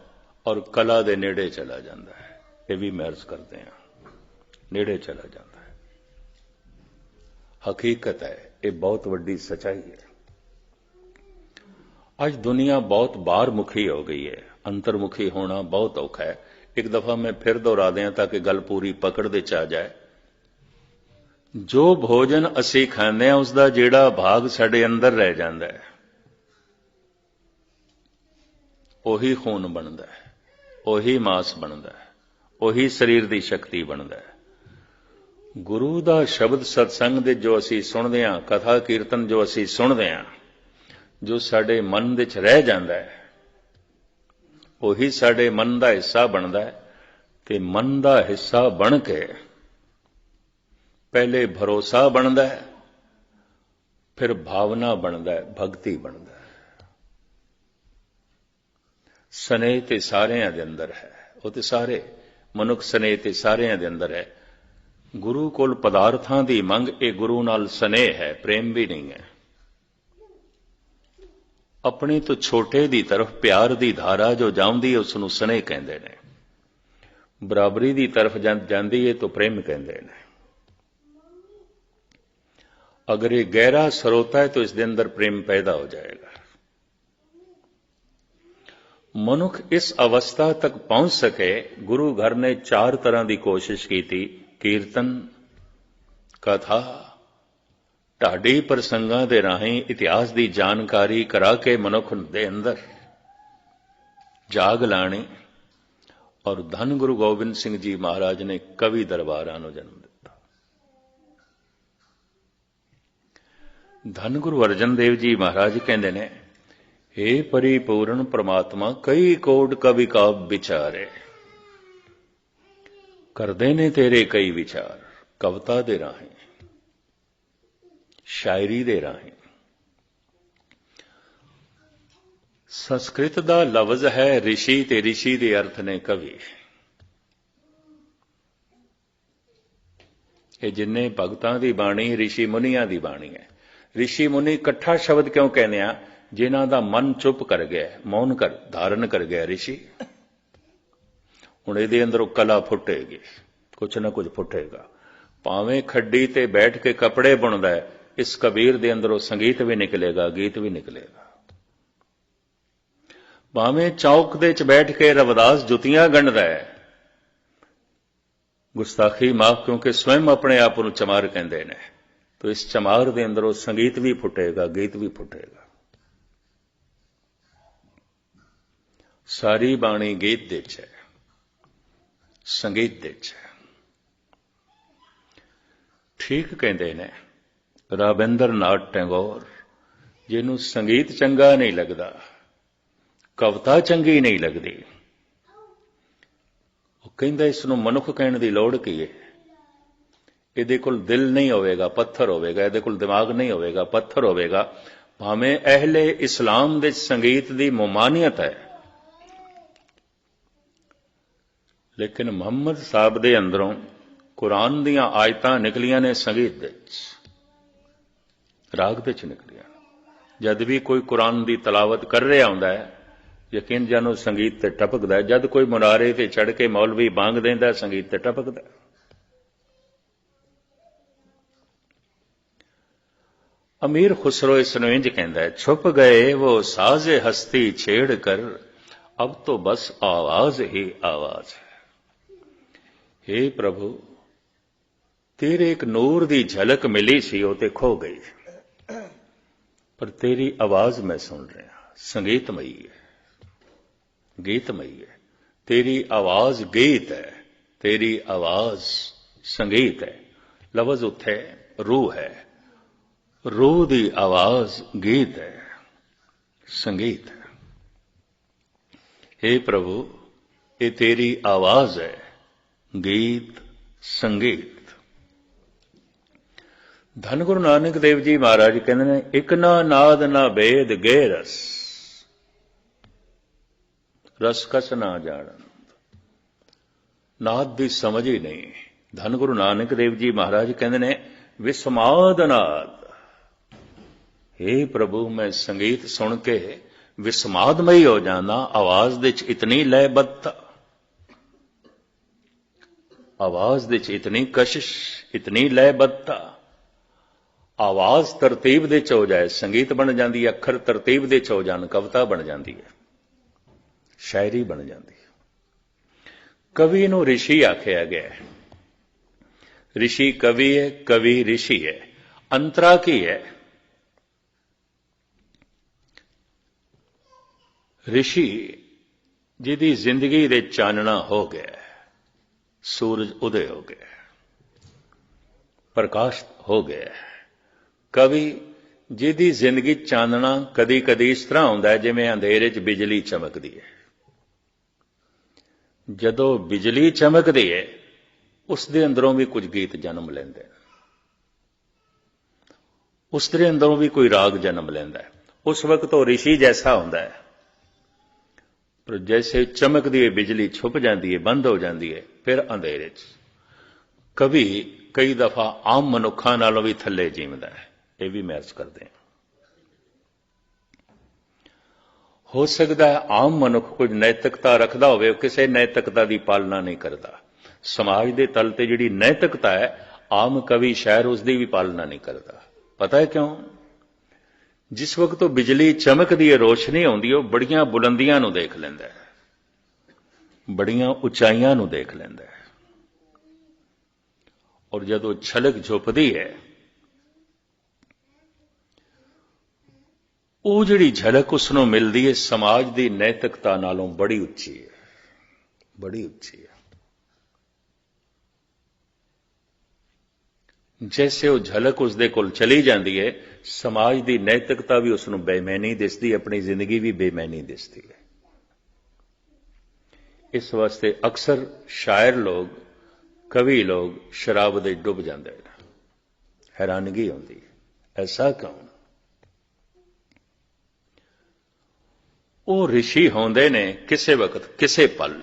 और कला दे नेड़े चला जाता है। ये भी महर्ज करते हैं, नेड़े चला जाता है। हकीकत है, ये बहुत वड्डी सच्चाई है। आज दुनिया बहुत बाहर मुखी हो गई है, अंतर्मुखी होना बहुत औखा है। एक दफा मैं फिर दोहरा दें ताकि गल पूरी पकड़ दे च आ जाए। जो भोजन असी खांदे हैं उसका जिहड़ा भाग साडे अंदर रह जाता है, ਉਹੀ खून बनता है, ਉਹੀ मांस बनता है, ਉਹੀ शरीर की शक्ति बनता है। गुरु का शब्द सत्संग दे जो असी सुनते हैं, कथा कीर्तन जो असी सुनते हैं, जो साडे मन दे च रह जाता है, ਉਹੀ साडे मन का हिस्सा बनता है। ते मन का हिस्सा बन के पहले भरोसा बनता है, फिर भावना बनता है, भगती बनता है। स्नेह ते सारिਆਂ ਦੇ अंदर है, वो तो सारे मनुख स्नेह ते सारिਆਂ ਦੇ अंदर है। गुरु कोल पदार्थां दी मंग, ये गुरु नाल स्नेह है, प्रेम भी नहीं है। अपने तो छोटे दी तरफ प्यार दी धारा जो जांदी है उसनूं स्नेह कहंदे ने, बराबरी दी तरफ जांदी है तो प्रेम कहंदे ने। अगर ये गहरा सरोता है तो इसके अंदर प्रेम पैदा हो जाएगा। ਮਨੁੱਖ ਇਸ ਅਵਸਥਾ ਤੱਕ ਪਹੁੰਚ ਸਕੇ, ਗੁਰੂ ਘਰ ਨੇ 4 ਤਰ੍ਹਾਂ ਦੀ ਕੋਸ਼ਿਸ਼ ਕੀਤੀ। ਕੀਰਤਨ, ਕਥਾ, ਢਾਡੀ ਪ੍ਰਸੰਗਾਂ ਦੇ ਰਾਹੀਂ ਇਤਿਹਾਸ ਦੀ ਜਾਣਕਾਰੀ ਕਰਾ ਕੇ ਮਨੁੱਖ ਦੇ ਅੰਦਰ ਜਾਗ ਲਾਣੀ, ਔਰ ਧੰਨ ਗੁਰੂ ਗੋਬਿੰਦ ਸਿੰਘ ਜੀ ਮਹਾਰਾਜ ਨੇ ਕਵੀ ਦਰਬਾਰਾਂ ਨੂੰ ਜਨਮ ਦਿੱਤਾ। ਧੰਨ ਗੁਰੂ ਅਰਜਨ ਦੇਵ ਜੀ ਮਹਾਰਾਜ ਕਹਿੰਦੇ ਨੇ, हे परिपूर्ण परमात्मा कई कोट कवि काव्य विचारे, करदे ने तेरे कई विचार। कविता दे राहें, शायरी दे राहें। संस्कृत दा लफ्ज है ऋषि, ते ऋषि दे अर्थ ने कवि। ये जिन्ने भगतां दी बाणी ऋषि मुनियां दी बाणी है। ऋषि मुनि इकट्ठा शब्द क्यों कहने आ? जिन्हां दा मन चुप कर गया, मौन कर धारण कर गया ऋषि। हुण इहदे अंदरों कला फुटेगी, कुछ ना कुछ फुटेगा। भावें खड्डी ते बैठ के कपड़े बुनदा है, इस कबीर दे अंदरों संगीत भी निकलेगा, गीत भी निकलेगा। भावें चौक दे च बैठ के रविदास जुतियां गणदा है, गुस्ताखी माफ क्योंकि स्वयं अपने आप नूं चमार कहंदे ने, तो इस चमार दे अंदरों संगीत भी फुटेगा, गीत भी फुटेगा। सारी बाणी गीत दे च है, संगीत दे च है। ठीक कहते ने राबिंद्र नाथ टैगोर, जिन्हों संगीत चंगा नहीं लगता, कविता चंगी नहीं लगती, वो कहंदा इसनूं मनुख कहण दी लोड़ की है। इहदे कोल दिल नहीं होवेगा, पत्थर होवेगा। इहदे कोल दिमाग नहीं होवेगा, पत्थर होवेगा। भावें अहले इस्लाम दे संगीत दी ममानियत है, लेकिन मुहम्मद साहब दे अंदरों कुरान दियां आयतां निकलियां ने संगीत दे राग दे च निकलियां। जद भी कोई कुरान दी तलावत कर रहा हुंदा है, यकीन जानो संगीत ते टपकदा है। जद कोई मुनारे ते चढ़ के मौलवी बांग देंदा, संगीत ते टपकदा है। अमीर खुसरो इसनूं इंज कहंदा है, छुप गए वो साज़े हस्ती छेड़ कर, अब तो बस आवाज ही आवाज है। हे प्रभु, तेरे एक नूर दी झलक मिली सी, वो ते खो गई, पर तेरी आवाज मैं सुन रहा। संगीतमयी है, गीतमयी है। तेरी आवाज गीत है, तेरी आवाज संगीत है। लफ्ज उत्थे रूह है, रूह दी आवाज गीत है, संगीत है। हे प्रभु, ये तेरी आवाज है, गीत संगीत। धन गुरु नानक देव जी महाराज कहते हैं, एक ना नाद ना भेद गे रस, रस कस ना जानन। नाद दी समझ ही नहीं। धन गुरु नानक देव जी महाराज कहते हैं, विस्माद नाद। हे प्रभु, मैं संगीत सुन के विस्मादमई हो जाना। आवाज दे च इतनी लयबद्धता, आवाज दे च इतनी कशिश, इतनी लयबद्धता। आवाज तरतीब दे च हो जाए, संगीत बन जाती है। अखर तरतीब दे च हो जान, कविता बन जाती है, शायरी बन जाती है। कवि नूं ऋषि आख्या गया है। ऋषि कवि है, कवि ऋषि है। अंतरा की है? ऋषि जिहदी जिंदगी दे चानना हो गया, सूरज उदय हो गया, प्रकाश हो गया। कवि जिहदी जिंदगी चानना कदी कदी इस तरह होंदा है जिवें अंधेरे च बिजली चमकदी है। जदों बिजली चमकदी है, उस दे अंदरों भी कुछ गीत जन्म लैंदे ने, उस दे अंदरों भी कोई राग जन्म लैंदा है। उस वक्त तो ऋषि जैसा होंदा है, पर जैसे चमकदी है बिजली छुप जाती है, बंद हो जाती है, फिर अंधेरे च। कवि कई दफा आम मनुखा नालों भी थले जीवदा है, यह भी महसूस करते हैं। हो सकता है आम मनुख कुछ नैतिकता रखता होवे, किसी नैतिकता की पालना नहीं करता। समाज के तल ते जिहड़ी नैतिकता है, आम कवि शायर उसकी भी पालना नहीं करता। पता है क्यों? ਜਿਸ ਵਕਤ ਉਹ ਬਿਜਲੀ ਚਮਕਦੀ ਹੈ, ਰੋਸ਼ਨੀ ਆਉਂਦੀ ਹੈ, ਉਹ ਬੜੀਆਂ ਬੁਲੰਦੀਆਂ ਨੂੰ ਦੇਖ ਲੈਂਦਾ ਹੈ, ਬੜੀਆਂ ਉਚਾਈਆਂ ਨੂੰ ਦੇਖ ਲੈਂਦਾ ਹੈ। ਔਰ ਜਦੋਂ ਛਲਕ ਝੁੱਪਦੀ ਹੈ, ਉਹ ਜਿਹੜੀ ਝਲਕ ਉਸ ਨੂੰ ਮਿਲਦੀ ਹੈ ਸਮਾਜ ਦੀ ਨੈਤਿਕਤਾ ਨਾਲੋਂ ਬੜੀ ਉੱਚੀ ਹੈ, ਬੜੀ ਉੱਚੀ ਹੈ। जैसे वो झलक उसदे कोल चली जाती है, समाज की नैतिकता भी उसनों बेमैनी दिसती, अपनी जिंदगी भी बेमैनी दिसती है। इस वास्ते अक्सर शायर लोग, कवि लोग शराब दे डुब जाते हैं। हैरानगी होती है, ऐसा क्यों? वो ऋषि होंदे ने किसे वक्त किसे पल,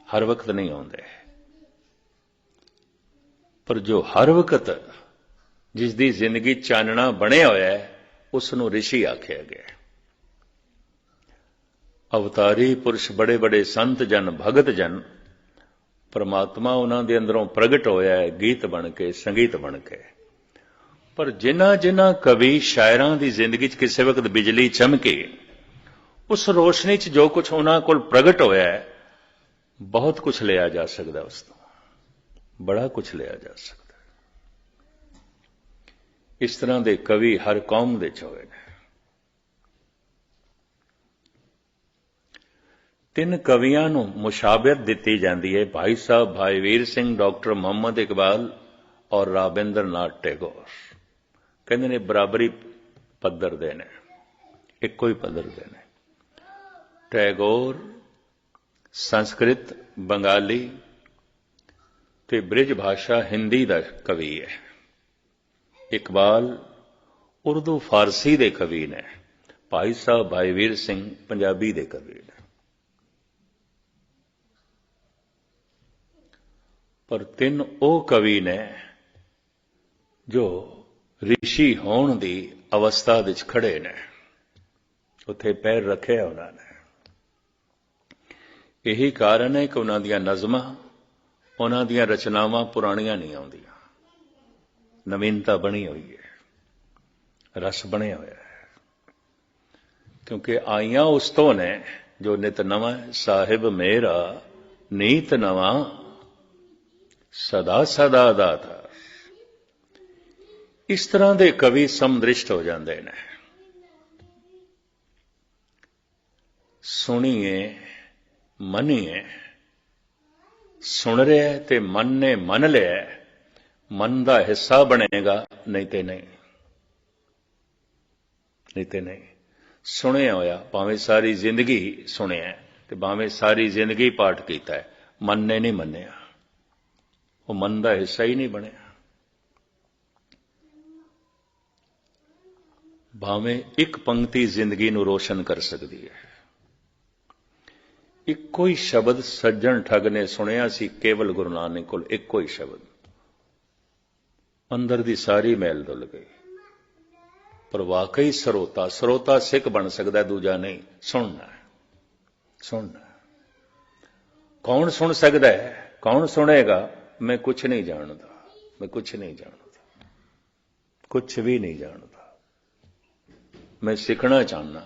हर वक्त नहीं होंदे, पर जो हर वक्त जिसकी जिंदगी चानना बनया होया है उसनों ऋषि आख्या गया। अवतारी पुरुष, बड़े बड़े संत जन, भगत जन, परमात्मा उन्होंने दे अंदरों प्रगट होया है गीत बन के, संगीत बन के। पर जिन्हां जिन्हां कवि शायरां दी जिंदगी च किसी वक्त बिजली चमकी, उस रोशनी च जो कुछ उन्हां कोल प्रगट होया है, बहुत कुछ लिया जा सकता, उस तो बड़ा कुछ लिया जा सकता। इस तरह के कवि हर कौम दे होए ने। 3 कवियां नूं मुशाबियत दिती जाती है, भाई साहब भाई वीर सिंह, डॉक्टर मुहम्मद इकबाल और राबिंद्र नाथ टैगोर। कहते ने बराबरी पद्धर दे ने, इक्को ही पद्धर दे ने। टैगोर संस्कृत, बंगाली ते ब्रिज भाषा हिंदी का कवि है। इकबाल उर्दू फारसी दे कवि ने। भाई साहब भाई वीर सिंह पंजाबी दे कवि ने। पर 3 वो कवि ने जो ऋषि होण दी अवस्था विच खड़े ने, उत्थे पैर रखे उन्होंने। यही कारण है कि उन्हां दियां नज़मां, उन्हां दियां रचनावां पुराणियां नहीं आउंदियां, नवीनता बनी हुई है, रस बनिया होया है। क्योंकि आईयां उस तो ने जो नित नवां, साहिब मेरा नीत नवां सदा सदा दाता। इस तरह के कवि समदृष्ट हो जाते हैं। सुनिए मनीए, सुन रहा है तो मन ने मन लिया, मन का हिस्सा बनेगा, नहीं तो नहीं, नहीं तो नहीं। सुनिया होया भावें सारी जिंदगी सुनिया तो भावें सारी जिंदगी पाठ किया है, मन ने नहीं मन्निया, वो मन का हिस्सा ही नहीं बनया। भावें एक पंक्ति जिंदगी नूं रोशन कर सकती है। इक्को ही शब्द सज्जन ठग ने सुनिया सी केवल गुरु नानक कोल, इक्को ही शब्द, अंदर दी सारी मैल धुल गई। पर वाकई सरोता, सरोता सिख बन सकता है, दूजा नहीं। सुनना है, सुनना है। कौन सुन सकता है, कौन सुनेगा? मैं कुछ नहीं जानता, मैं कुछ नहीं जानता, कुछ भी नहीं जानता। मैं सीखना चाहना,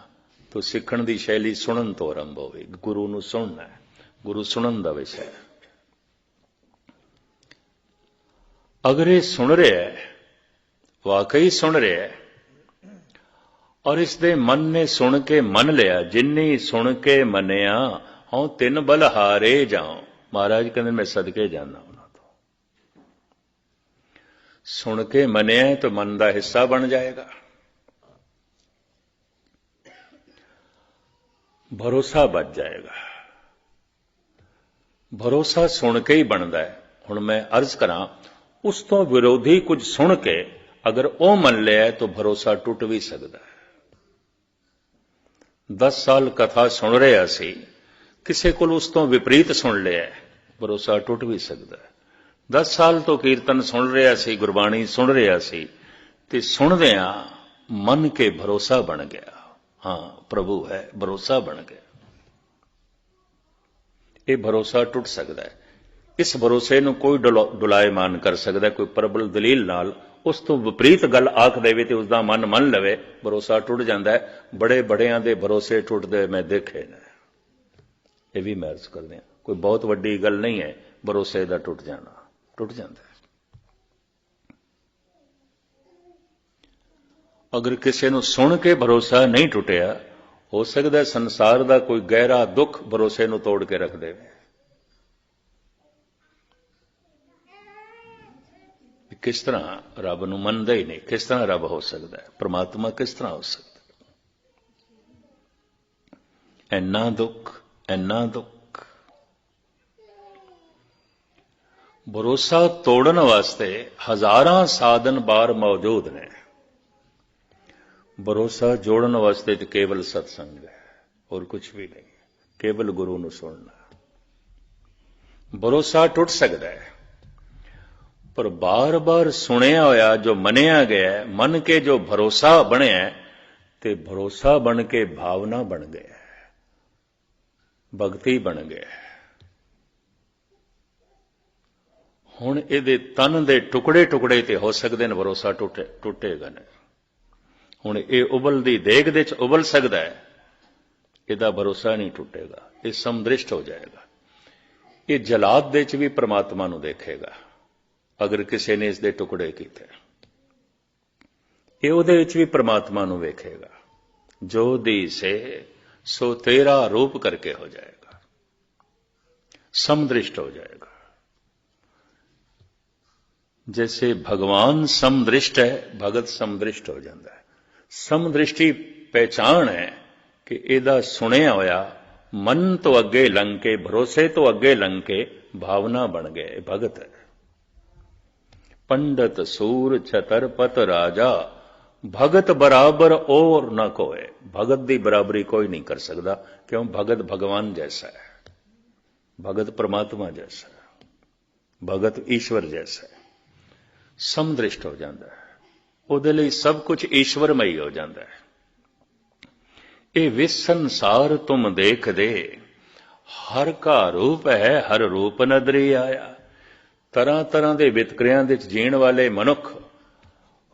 तो सीखण की शैली सुनन तो आरंभ होवे। गुरु नूं सुनना है, गुरु सुनन का विषय है। अगर ये सुन रहा है, वाकई सुन रहा है, और इसदे मन ने सुन के मन लिया, जिन्नी सुन के मनिया हूं 3 बल हारे जाऊं। महाराज कहते मैं सदके जाना उन्हां तो। सुन के मनिया तो मन का हिस्सा बन जाएगा, भरोसा बच जाएगा। भरोसा सुन के ही बनता है। हुण मैं अर्ज करा, उस तो विरोधी कुछ सुन के अगर वो मन लिया तो भरोसा टुट भी सकता है। 10 साल कथा सुन रहा सी, किसी को उस तो विपरीत सुन लिया, भरोसा टुट भी सकता है। 10 साल तो कीर्तन सुन रहा सी, गुरबाणी सुन रहा सी, ते सुनदिया मन के भरोसा बन गया। हाँ प्रभु है, भरोसा बन गया। ये भरोसा टुट सकता है। इस भरोसे नूं कोई डुलायमान कर सकता है, कोई प्रबल दलील नाल ਉਸ ਤੋਂ ਵਿਪਰੀਤ ਗੱਲ ਆਖ ਦੇਵੇ ਤੇ ਉਸਦਾ ਮਨ ਮੰਨ ਲਵੇ, ਭਰੋਸਾ ਟੁੱਟ ਜਾਂਦਾ ਹੈ। ਬੜੇ ਬੜਿਆਂ ਦੇ ਭਰੋਸੇ ਟੁੱਟਦੇ ਮੈਂ ਦੇਖੇ ਨੇ। ਇਹ ਵੀ ਮੈਂ ਅਰਜ਼ ਕਰਦੇ ਹਾਂ, ਕੋਈ ਬਹੁਤ ਵੱਡੀ ਗੱਲ ਨਹੀਂ ਹੈ ਭਰੋਸੇ ਦਾ ਟੁੱਟ ਜਾਣਾ, ਟੁੱਟ ਜਾਂਦਾ ਹੈ। ਅਗਰ ਕਿਸੇ ਨੂੰ ਸੁਣ ਕੇ ਭਰੋਸਾ ਨਹੀਂ ਟੁੱਟਿਆ, ਹੋ ਸਕਦਾ ਸੰਸਾਰ ਦਾ ਕੋਈ ਗਹਿਰਾ ਦੁੱਖ ਭਰੋਸੇ ਨੂੰ ਤੋੜ ਕੇ ਰੱਖ ਦੇਵੇ। ਕਿਸ ਤਰ੍ਹਾਂ ਰੱਬ ਨੂੰ ਮੰਨਦਾ ਹੀ ਨਹੀਂ, ਕਿਸ ਤਰ੍ਹਾਂ ਰੱਬ ਹੋ ਸਕਦਾ ਹੈ, ਪ੍ਰਮਾਤਮਾ ਕਿਸ ਤਰ੍ਹਾਂ ਹੋ ਸਕਦਾ? ਇੰਨਾ ਦੁੱਖ, ਇੰਨਾ ਦੁੱਖ। ਭਰੋਸਾ ਤੋੜਨ ਵਾਸਤੇ ਹਜ਼ਾਰਾਂ ਸਾਧਨ ਬਾਹਰ ਮੌਜੂਦ ਨੇ। ਭਰੋਸਾ ਜੋੜਨ ਵਾਸਤੇ ਤੇ ਕੇਵਲ ਸਤਸੰਗ ਹੈ, ਹੋਰ ਕੁਝ ਵੀ ਨਹੀਂ, ਕੇਵਲ ਗੁਰੂ ਨੂੰ ਸੁਣਨਾ। ਭਰੋਸਾ ਟੁੱਟ ਸਕਦਾ ਹੈ, ਪਰ ਬਾਰ-ਬਾਰ ਸੁਣਿਆ ਹੋਇਆ ਜੋ ਮੰਨਿਆ ਗਿਆ, ਮੰਨ ਕੇ ਜੋ ਭਰੋਸਾ ਬਣਿਆ, ਤੇ ਭਰੋਸਾ ਬਣ ਕੇ ਭਾਵਨਾ ਬਣ ਗਿਆ, ਭਗਤੀ ਬਣ ਗਿਆ। ਹੁਣ ਇਹਦੇ ਤਨ ਦੇ ਟੁਕੜੇ ਟੁਕੜੇ ਤੇ ਹੋ ਸਕਦੇ ਨੇ, ਭਰੋਸਾ ਟੁੱਟੇਗਾ ਨਹੀਂ। ਹੁਣ ਇਹ ਉਬਲਦੀ ਦੇਗ ਦੇ ਚ ਉਬਲ ਸਕਦਾ ਹੈ, ਇਹਦਾ ਭਰੋਸਾ ਨਹੀਂ ਟੁੱਟੇਗਾ, ਇਹ ਸਮਦ੍ਰਿਸ਼ਟ ਹੋ ਜਾਏਗਾ। ਇਹ ਜਲਾਦ ਦੇ ਚ ਵੀ ਪ੍ਰਮਾਤਮਾ ਨੂੰ ਦੇਖੇਗਾ ਅਗਰ ਕਿਸੇ ਨੇ ਇਸ ਦੇ ਟੁਕੜੇ ਕੀਤੇ, ਇਹ ਉਹਦੇ ਵਿੱਚ ਵੀ ਪ੍ਰਮਾਤਮਾ ਨੂੰ ਵੇਖੇਗਾ। ਜੋ ਦੀਸੇ ਸੋ ਤੇਰਾ ਰੂਪ ਕਰਕੇ ਹੋ ਜਾਏਗਾ, ਸਮਦ੍ਰਿਸ਼ਟ ਹੋ ਜਾਏਗਾ। जैसे भगवान समदृष्ट है, भगत समदृष्ट हो जाता है। समदृष्टि पहचान है कि ਇਹਦਾ ਸੁਣਿਆ ਹੋਇਆ ਮਨ ਤੋਂ ਅੱਗੇ ਲੰਘ ਕੇ, ਭਰੋਸੇ ਤੋਂ ਅੱਗੇ ਲੰਘ ਕੇ ਭਾਵਨਾ ਬਣ ਗਏ, ਭਗਤ ਹੈ। ਪੰਡਤ ਸੂਰ ਛਤਰਪਤ ਰਾਜਾ, ਭਗਤ ਬਰਾਬਰ ਔਰ ਨਾ ਕੋਏ। ਭਗਤ ਦੀ ਬਰਾਬਰੀ ਕੋਈ ਨਹੀਂ ਕਰ ਸਕਦਾ, ਕਿਉਂ? ਭਗਤ ਭਗਵਾਨ ਜੈਸਾ ਹੈ, ਭਗਤ परमात्मा जैसा है, भगत ईश्वर जैसा है। ਸਮਦ੍ਰਿਸ਼ਟ ਹੋ ਜਾਂਦਾ ਹੈ, ਉਹਦੇ ਲਈ ਸਭ ਕੁਝ ਈਸ਼ਵਰਮਈ ਹੋ ਜਾਂਦਾ ਹੈ। ਇਹ ਵਿਸ ਸੰਸਾਰ ਤੁਮ ਦੇਖਦੇ, ਹਰ ਕਾ ਰੂਪ ਹੈ, ਹਰ ਰੂਪ ਨਦਰੀ ਆਇਆ। ਤਰ੍ਹਾਂ ਤਰ੍ਹਾਂ ਦੇ ਵਿਤਕਰਿਆਂ ਦੇ ਵਿੱਚ ਜੀਣ ਵਾਲੇ ਮਨੁੱਖ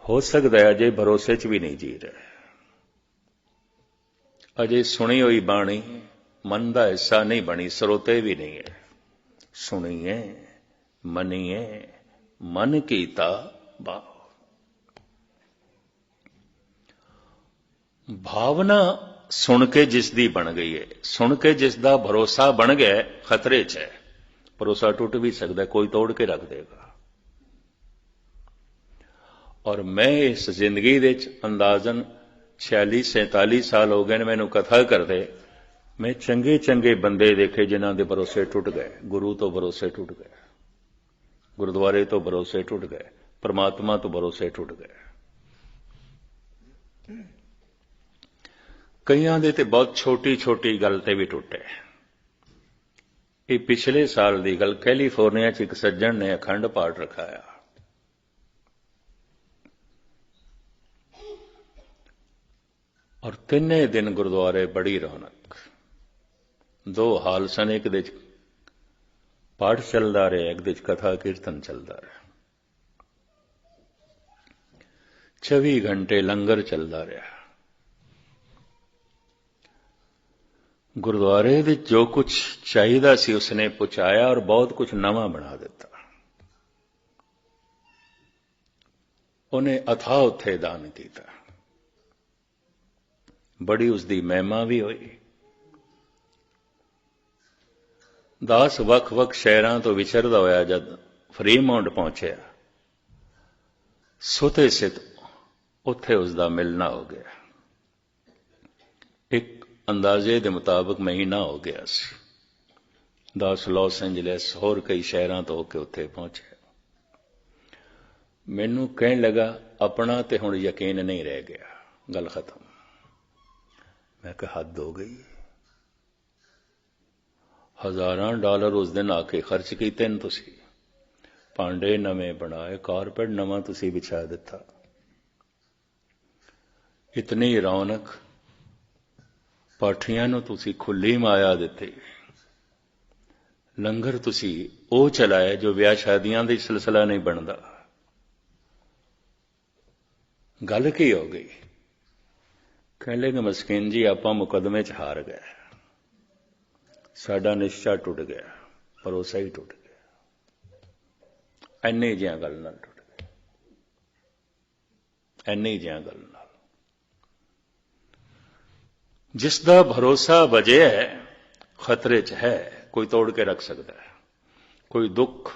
ਹੋ ਸਕਦਾ ਹੈ ਅਜੇ ਭਰੋਸੇ 'ਚ ਵੀ ਨਹੀਂ ਜੀ ਰਹੇ, ਅਜੇ ਸੁਣੀ ਹੋਈ ਬਾਣੀ ਮਨ ਦਾ ਹਿੱਸਾ ਨਹੀਂ ਬਣੀ, ਸਰੋਤੇ ਵੀ ਨਹੀਂ ਹੈ। ਸੁਣੀਏ ਮੰਨੀਏ ਮਨ ਕੀਤਾ ਭਾਵ। ਭਾਵਨਾ ਸੁਣ ਕੇ ਜਿਸ ਦੀ ਬਣ ਗਈ ਹੈ, ਸੁਣ ਕੇ ਜਿਸ ਦਾ ਭਰੋਸਾ ਬਣ ਗਿਆ, ਖਤਰੇ 'ਚ ਹੈ। ਭਰੋਸਾ ਟੁੱਟ ਵੀ ਸਕਦਾ, ਕੋਈ ਤੋੜ ਕੇ ਰੱਖ ਦੇਗਾ। ਔਰ ਮੈਂ ਇਸ ਜ਼ਿੰਦਗੀ ਦੇ ਵਿੱਚ ਅੰਦਾਜ਼ਨ 46-47 ਸਾਲ ਹੋ ਗਏ ਨੇ ਮੈਨੂੰ ਕਥਾ ਕਰਦੇ, ਮੈਂ ਚੰਗੇ ਚੰਗੇ ਬੰਦੇ ਦੇਖੇ ਜਿਨ੍ਹਾਂ ਦੇ ਭਰੋਸੇ ਟੁੱਟ ਗਏ। ਗੁਰੂ ਤੋਂ ਭਰੋਸੇ ਟੁੱਟ ਗਏ, ਗੁਰਦੁਆਰੇ ਤੋਂ ਭਰੋਸੇ ਟੁੱਟ ਗਏ, ਪਰਮਾਤਮਾ ਤੋਂ ਭਰੋਸੇ ਟੁੱਟ ਗਏ। ਕਈਆਂ ਦੇ ਤੇ ਬਹੁਤ ਛੋਟੀ ਛੋਟੀ ਗੱਲ ਤੇ ਵੀ ਟੁੱਟੇ। ਇਹ ਪਿਛਲੇ ਸਾਲ ਦੀ ਗੱਲ, ਕੈਲੀਫੋਰਨੀਆ 'ਚ ਇੱਕ ਸੱਜਣ ਨੇ ਅਖੰਡ ਪਾਠ ਰਖਾਇਆ। ਔਰ ਤਿੰਨੇ ਦਿਨ ਗੁਰਦੁਆਰੇ ਬੜੀ ਰੌਣਕ। ਦੋ ਹਾਲ ਸਨ, ਇੱਕ ਦੇ 'ਚ ਪਾਠ ਚੱਲਦਾ ਰਿਹਾ, ਇੱਕ ਦੇ 'ਚ ਕਥਾ ਕੀਰਤਨ ਚੱਲਦਾ ਰਿਹਾ। 24 ਘੰਟੇ ਲੰਗਰ ਚੱਲਦਾ ਰਿਹਾ। ਗੁਰਦੁਆਰੇ ਵਿੱਚ ਜੋ ਕੁਝ ਚਾਹੀਦਾ ਸੀ ਉਸਨੇ ਪਹੁੰਚਾਇਆ ਔਰ ਬਹੁਤ ਕੁਝ ਨਵਾਂ ਬਣਾ ਦਿੱਤਾ। ਉਹਨੇ ਅਥਾਹ ਉੱਥੇ ਦਾਨ ਕੀਤਾ, ਬੜੀ ਉਸਦੀ ਮਹਿਮਾ ਵੀ ਹੋਈ। ਦਾਸ ਵੱਖ-ਵੱਖ ਸ਼ਹਿਰਾਂ ਤੋਂ ਵਿਚਰਦਾ ਹੋਇਆ ਜਦ ਫਰੀਮਾਉਂਟ ਪਹੁੰਚਿਆ, ਸੁਤੇ ਸਿਤ ਉੱਥੇ ਉਸਦਾ ਮਿਲਣਾ ਹੋ ਗਿਆ। ਇੱਕ ਅੰਦਾਜ਼ੇ ਦੇ ਮੁਤਾਬਕ ਮਹੀਨਾ ਹੋ ਗਿਆ ਸੀ। ਦਾਸ ਲਾਸ ਐਂਜਲਸ ਹੋਰ ਕਈ ਸ਼ਹਿਰਾਂ ਤੋਂ ਹੋ ਕੇ ਉੱਥੇ ਪਹੁੰਚਿਆ। ਮੈਨੂੰ ਕਹਿਣ ਲੱਗਾ ਆਪਣਾ ਤੇ ਹੁਣ ਯਕੀਨ ਨਹੀਂ ਰਹਿ ਗਿਆ, ਗੱਲ ਖਤਮ। ਮੈਂ ਕਿਹਾ ਹੱਦ ਹੋ ਗਈ। ਹਜ਼ਾਰਾਂ ਡਾਲਰ ਉਸ ਦਿਨ ਆ ਕੇ ਖਰਚ ਕੀਤੇ ਨੇ ਤੁਸੀਂ, ਭਾਂਡੇ ਨਵੇਂ ਬਣਾਏ, ਕਾਰਪੇਟ ਨਵਾਂ ਤੁਸੀਂ ਵਿਛਾ ਦਿੱਤਾ, ਇਤਨੀ ਰੌਣਕ, ਪਾਠੀਆਂ ਨੂੰ ਤੁਸੀਂ ਖੁੱਲੀ ਮਾਇਆ ਦਿੱਤੀ, ਲੰਗਰ ਤੁਸੀਂ ਉਹ ਚਲਾਏ ਜੋ ਵਿਆਹ ਸ਼ਾਦੀਆਂ ਦਾ ਸਿਲਸਿਲਾ ਨਹੀਂ ਬਣਦਾ। गल की हो गई? कहने लगे मस्कीन जी आप मुकदमे च हार गए, साडा निश्चा टुट गया, भरोसा ही टुट गया। इन्नी जिहा गल नाल टुट गया, इन्नी जिहा गल नाल। जिसका भरोसा वजे है खतरे च है, कोई तोड़ के रख सकता है। कोई दुख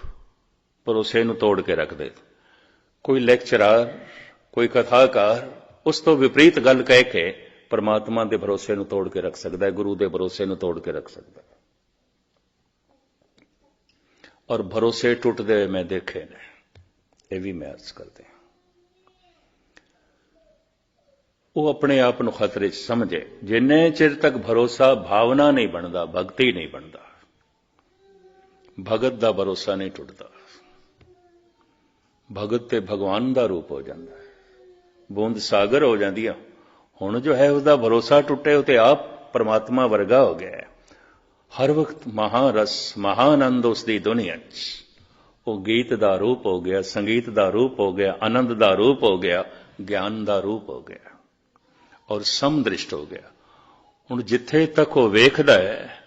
भरोसे नूं तोड़ के रख दे, कोई लैक्चरार, कोई कथाकार उस तो विपरीत गल कह के परमात्मा के भरोसे नूं तोड़ के रख सकता है, गुरु के भरोसे नूं तोड़ के रख सकता है। और भरोसे टुटदे मैं देखे ने, ये भी मैं अर्ज करते हैं। वो अपने आप नूं खतरे च समझे। जिन्ने चिर तक भरोसा भावना नहीं बनता, भगती नहीं बनता, भगत का भरोसा नहीं टुटता। भगत ते भगवान का रूप हो जाता है, बूंद सागर हो जाती है। हुण जो है उसका भरोसा टुटे, वो तो आप परमात्मा वर्गा हो गया है। हर वक्त महारस महानंद उसकी दुनिया च। वो गीत का रूप हो गया, संगीत का रूप हो गया, आनंद का रूप हो गया, ज्ञान का रूप हो गया और समदृष्ट हो गया। हुण जिथे तक वो वेखदा है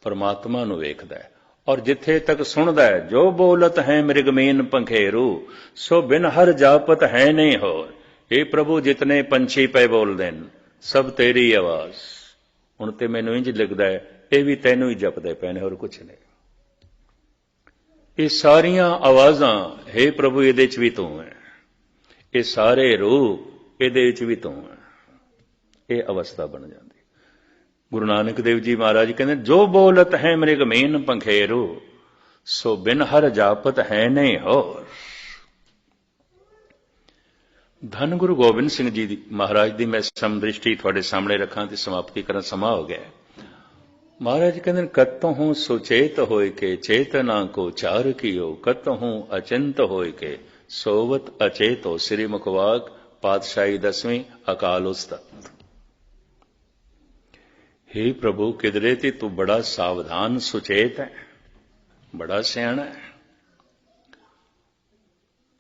परमात्मा नूं वेखदा है, और जिथे तक सुनदा है जो बोलत है मृगमीन पंखेरू, सो बिन हर जापत है नहीं होर। हे प्रभु जितने पंछी पे बोल देन सब तेरी आवाज। हुण ते मैनूं इंज लगदा है ये भी तैनूं ही जपदे पे ने, होर कुछ नहीं। ये सारियां आवाजां हे प्रभु इहदे च भी तू है, ये सारे रूप इहदे च भी तू है। ये अवस्था बन जाती। गुरु नानक देव जी महाराज जी कहते जो बोलत है मृगमीन पंखेरू, सो बिन हर जापत है नहीं होर। धन गुरु गोबिंद सिंह जी महाराज की मैं समदृष्टि थोड़े सामने रखा तो समाप्ति करना समा हो गया। महाराज कहते कतहूं सुचेत होय के चेतना को चार कियो, कतहूं अचिंत होय के सोवत अचेतो। श्री मुखवाक पातशाही 10वीं अकाल उस्तत। हे प्रभु किधरे ते तू बड़ा सावधान सुचेत है, बड़ा सियाणा है।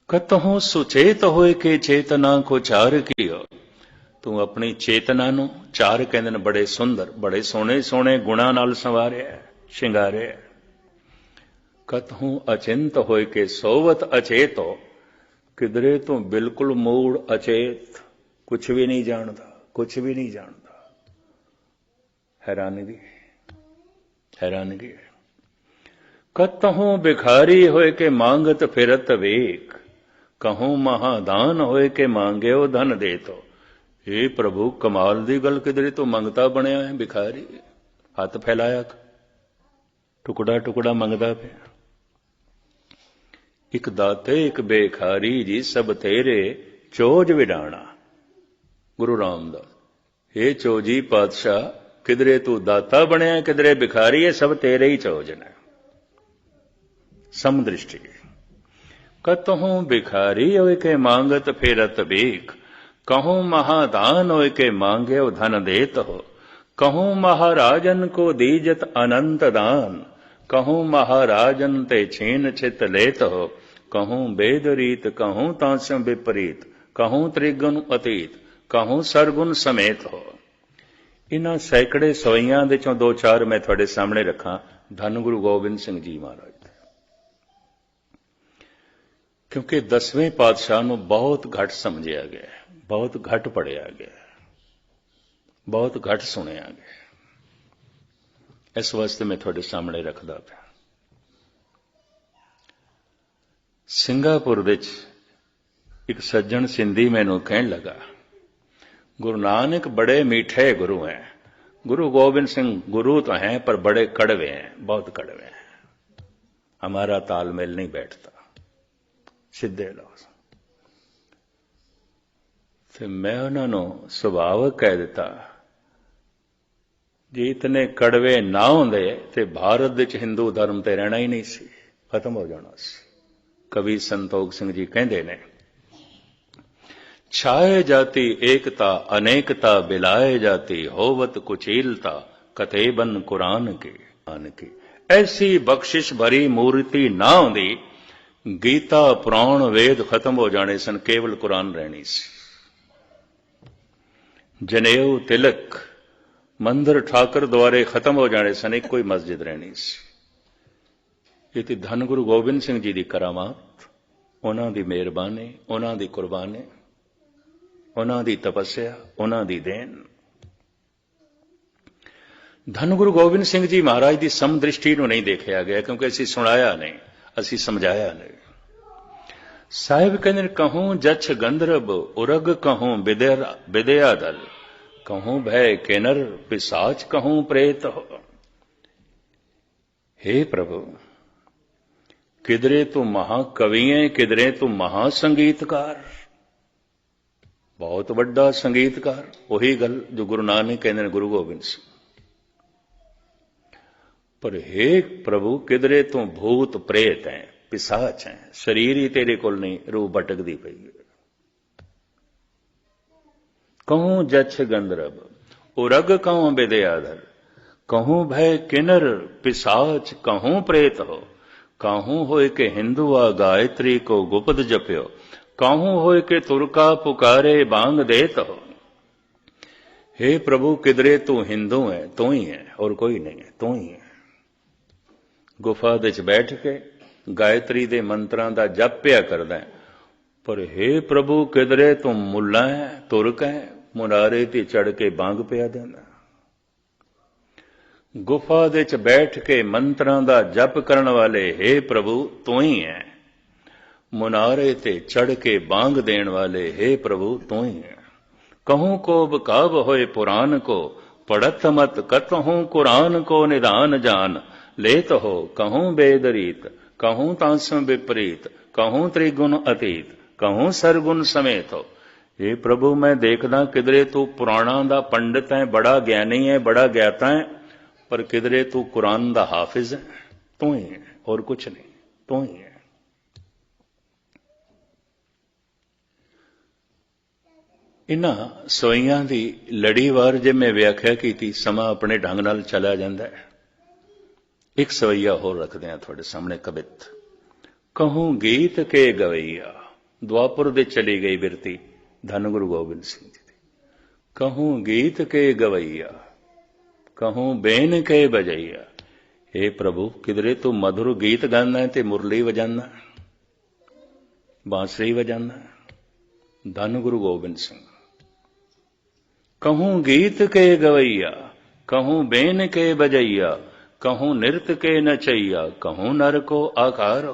कतहूं सुचेत होए के चेतना को चार कियो। तू अपनी चेतना नूं चार कहंदे ने बड़े सुंदर, बड़े सोहणे सोहणे गुणां नाल संवारिया शिंगारिया। कतहूं अचिंत होए के सोवत अचेतो। किधरे तू बिल्कुल मूड़ अचेत, कुछ भी नहीं जानता, कुछ भी नहीं जानता। हैरानगी, हैरानगी है। कतहूं भिखारी होए के मांगत फिरत वेक, कहूं महादान होए के मांग्यो धन दे तो। हे प्रभु कमाल दी गल, किधरे तो मंगता बनया है भिखारी, हाथ फैलाया टुकड़ा टुकड़ा मंगदा पे। एक दाते एक बेखारी जी सब तेरे चोज विडाणा। गुरु रामदास, हे चोजी पातशाह किधरे तू दाता बनया, किधरे भिखारी है, सब तेरे ही चोजन है। समदृष्टि। कतहूं भिखारी होए के मांगत फेरत बेख, कहूं महादान होए के मांग्यो धन देत हो। कहूं महाराजन को दीजत अनंत दान, कहूं महाराजन ते छीन छित लेत हो। कहूं वेद रीत कहूं तांस्यों विपरीत, कहूं त्रिगुण अतीत, कहूं सरगुण समेत हो। इन्हां सैकड़े सोइयां दे चों दो चार मैं तुहाडे सामने रखां। धन गुरु गोबिंद सिंह जी महाराज, क्योंकि 10वें पातशाह नूं बहुत घट समझिया गया, बहुत घट पढ़िया गया, बहुत घट सुनिया गया। इस वास्ते मैं तुहाडे सामने रखदा पिया। सिंगापुर विच एक सज्जन सिंधी मैनूं कहण लगा, गुरु नानक बड़े मीठे गुरु हैं। गुरु गोबिंद सिंह गुरु तो हैं पर बड़े कड़वे हैं, बहुत कड़वे हैं, हमारा तालमेल नहीं बैठता। सीधे लफ्ज़ फिर मैं उन्होंने सुभावक कह दिता, जे इतने कड़वे ना होंदे ते भारत विच हिंदू धर्म ते रहना ही नहीं सी, खत्म हो जाना सी। कवि संतोख सिंह जी कहंदे ने, छाए जाती एकता अनेकता बिलाए जाती, होवत कुचीलता कतेबन कुरान की। ऐसी बख्शिश भरी मूर्ति ना होंदी ਗੀਤਾ ਪੁਰਾਣ ਵੇਦ ਖਤਮ ਹੋ ਜਾਣੇ ਸਨ, ਕੇਵਲ ਕੁਰਾਨ ਰਹਿਣੀ ਸੀ। ਜਨੇਊ ਤਿਲਕ ਮੰਦਰ ਠਾਕਰ ਦੁਆਰੇ ਖਤਮ ਹੋ ਜਾਣੇ ਸਨ, ਇੱਕੋ ਹੀ ਮਸਜਿਦ ਰਹਿਣੀ ਸੀ। ਇਹ ਤੇ ਧੰਨ ਗੁਰੂ ਗੋਬਿੰਦ ਸਿੰਘ ਜੀ ਦੀ ਕਰਾਮਾਤ, ਉਹਨਾਂ ਦੀ ਮਿਹਰਬਾਨੀ, ਉਹਨਾਂ ਦੀ ਕੁਰਬਾਨੀ, ਉਹਨਾਂ ਦੀ ਤਪੱਸਿਆ, ਉਹਨਾਂ ਦੀ ਦੇਣ। ਧੰਨ ਗੁਰੂ ਗੋਬਿੰਦ ਸਿੰਘ ਜੀ ਮਹਾਰਾਜ ਦੀ ਸਮਦ੍ਰਿਸ਼ਟੀ ਨੂੰ ਨਹੀਂ ਦੇਖਿਆ ਗਿਆ, ਕਿਉਂਕਿ ਅਸੀਂ ਸੁਣਾਇਆ ਨਹੀਂ, ਅਸੀਂ ਸਮਝਾਇਆ ਨਹੀਂ। ਸਾਹਿਬ ਕਹਿੰਦੇ, ਕਹੂੰ ਜਛ ਗੰਧਰਵ ਉਰਗ, ਕਹੂੰ ਵਿਦਿਆ ਦਲ, ਕਹੂੰ ਭੈ ਕਿਨਰ ਪਿਸਾਚ, ਕਹੂੰ ਪ੍ਰੇਤ ਹੋ। हे ਪ੍ਰਭੂ, ਕਿਧਰੇ ਤੂੰ ਮਹਾਕਵੀ ਹੈ, ਕਿਧਰੇ ਤੂੰ ਮਹਾਸੰਗੀਤਕਾਰ, ਬਹੁਤ ਵੱਡਾ ਸੰਗੀਤਕਾਰ। ਉਹੀ ਗੱਲ ਜੋ ਗੁਰੂ ਨਾਨਕ ਕਹਿੰਦੇ ਨੇ ਗੁਰੂ ਗੋਬਿੰਦ ਸਿੰਘ। ਪਰ हे ਪ੍ਰਭੂ, ਕਿਧਰੇ ਤੂੰ ਭੂਤ ਪ੍ਰੇਤ ਹੈ, ਪਿਸਾਚ ਹੈ, ਸਰੀਰ ਹੀ ਤੇਰੇ ਕੋਲ ਨਹੀਂ, ਰੂਹ ਭਟਕਦੀ ਪਈ ਹੈ। ਕਹੂੰ ਜਛ ਗੰਧਰਵ ਉਰਗ, ਕਹੂੰ ਵਿਦਿਆਧਰ, ਕਹੂੰ ਭੈ ਕਿਨਰ ਪਿਸਾਚ, ਕਹੂੰ ਪ੍ਰੇਤ ਹੋ। ਕਾਹੂ ਹੋਏ ਕਿ ਹਿੰਦੂਆ ਗਾਇਤਰੀ ਕੋ ਗੁਪਤ ਜਪਿਓ, ਕਾਹੂ ਹੋਏ ਕਿ ਤੁਰਕਾ ਪੁਕਾਰੇ ਬਾਂਗ ਦੇਤ ਹੋ। हे प्रभु, किधरे तू हिंदू है, तू ही है और कोई नहीं है, तू ही है। गुफा दे च बैठ के गायत्री दे मंत्रां दा जप पिया करदा है, पर हे प्रभु, किधरे तू मुल्ला है, तुरक है, मुनारे ते चढ़ के बांग पिया देंदा। गुफा दे च बैठ के मंत्रां दा जप करन वाले हे प्रभु तू ही है, मुनारे ते चढ़ के बांग देण वाले हे प्रभु तू ही है। कहूं को बकाब होए पुराण को, पढ़त मत कतहूं कुरान को निधान जान, लेत हो कहूं बेदरीत, कहूं तांसम विपरीत, कहूं त्रिगुण अतीत, कहूं सरगुण समेत हो। हे प्रभु, मैं देखदा किधरे तू पुराणा दा पंडित है, बड़ा ज्ञानी है, बड़ा ज्ञाता है, पर किधरे तू कुरान दा हाफिज है, तू ही है और कुछ नहीं, तू ही है। इन्हां सवैयां दी लड़ीवार जे मैं व्याख्या की, समा अपने ढंग नाल चला जांदा है। एक सवैया होर रखदे हां तुहाडे सामने कवित। कहूं गीत के गवैया, द्वापुर दे चली गई बिरती धन गुरु गोबिंद सिंह जी दी। कहूं गीत के गवैया, कहूं बेन के बजैया। हे प्रभु, किधरे तू मधुर गीत गाना है ते मुरली वजाना, बांसुरी वजाना, धन गुरु गोबिंद सिंह। कहूं गीत के गवैया, कहूं बेन के बजैया, कहूं नृत्य के नचैया, कहूं नर को आकार।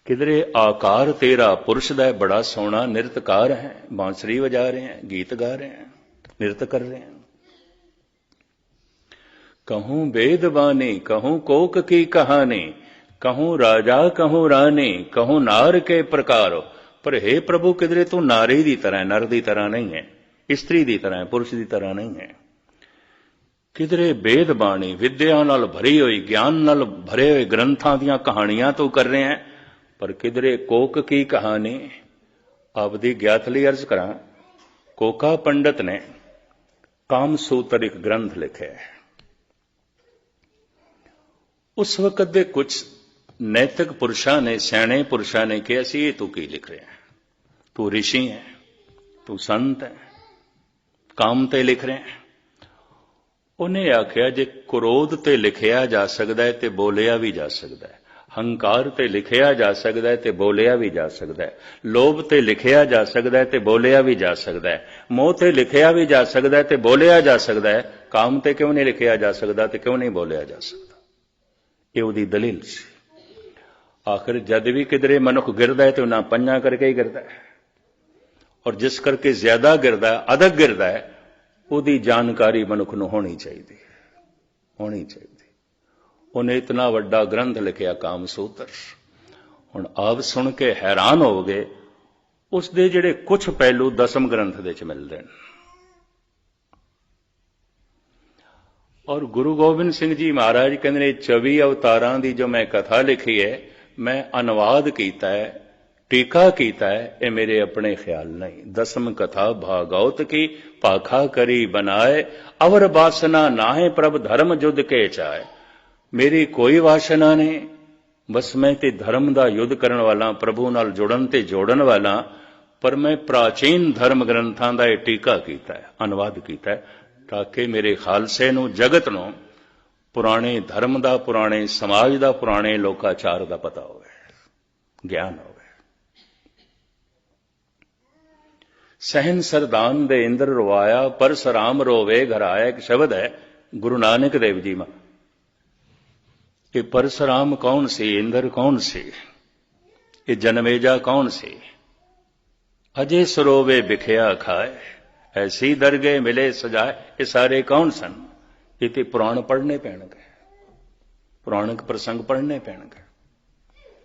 किधरे आकार तेरा पुरुष दा बड़ा सोहना नृत्यकार है, बांसुरी बजा रहे हैं, गीत गा रहे हैं, नृत्य कर रहे हैं। कहूं वेद बानी, कहूं कोक की कहानी, कहूं राजा कहूं रानी, कहूं नार के प्रकार। पर हे प्रभु, किधरे तू नारी दी तरह है, नर दी तरह नहीं है, स्त्री दी तरह है, पुरुष दी तरह नहीं है। किधरे वेद बाणी, विद्या नाल भरी हुई, ज्ञान नाल भरे हुए ग्रंथां दियां कहानियां तू कर रहे हैं, पर किधरे कोक की कहानी। आपदी ज्ञात लई अर्ज करा, कोका पंडित ने कामसूत्र एक ग्रंथ लिखे है। उस वक्त दे कुछ नैतिक पुरुषां ने, सियाणे पुरुषां ने कहा सी, तू की लिख रहा है, तू ऋषि है, तू संत है, काम ते लिख रहे हैं। उन्हें आख्या, जे क्रोध ते लिखिया जा सकता है ते बोलिया भी जा सकता है, हंकार ते लिखिया जा सकता है ते बोलिया भी जा सकता है, लोभ ते लिखिया जा सकता है ते बोलिया भी जा सकता है, मोह ते लिखिया भी जा सकता है ते बोलिया जा सकता है, काम ते क्यों नहीं लिखिया जा सकता ते क्यों नहीं बोलिया जा सकता। ये उहदी दलील सी। आखिर जद भी किधरे मनुख गिरदा है तो ना पंजा करके ही गिरदा है, और जिस करके ज्यादा गिरदा है, अधिक गिरदा है, उहदी जानकारी मनुख नूं होनी चाहिए, होनी चाहिए। उन्हें इतना वड्डा ग्रंथ लिखिया कामसूत्र। हुण आप सुन के हैरान हो गए, उसदे जिहड़े कुछ पहलू दसम ग्रंथ दे च मिलदे ने। और गुरु गोबिंद सिंह जी महाराज कहते 24 अवतारां दी जो मैं कथा लिखी है, मैं अनुवाद कीता है, टीका कीता है, ये मेरे अपने ख्याल नहीं। दसम कथा भागवत की, पाखा करी बनाए, अवर वासना नाहे प्रभ धर्म जुद के चाहे। मेरी कोई वासना नहीं, बस मैं ते धर्म का युद्ध करन वाला, प्रभु नाल जुड़न ते जोड़न वाला, पर मैं प्राचीन धर्म ग्रंथां का यह टीका कीता है, अनुवाद कीता है, ताकि मेरे खालसे नूं, जगत नूं पुराने धर्म का, पुराने समाज का, पुराने लोकाचार का पता होवे, ज्ञान होवे। सहन सरदान दे इंद्र रोवाया, परसराम रोवे घर आया, एक शब्द है गुरु नानक देव जी में। ये परसराम कौन सी, इंद्र कौन सी, ये जनमेजा कौन सी? अजय सरोवे बिखया खाए, ऐसी दरगे मिले सजाए, ये सारे कौन सन? ये तो पुराण पढ़ने पैणगे, पुराणिक प्रसंग पढ़ने पैणगे,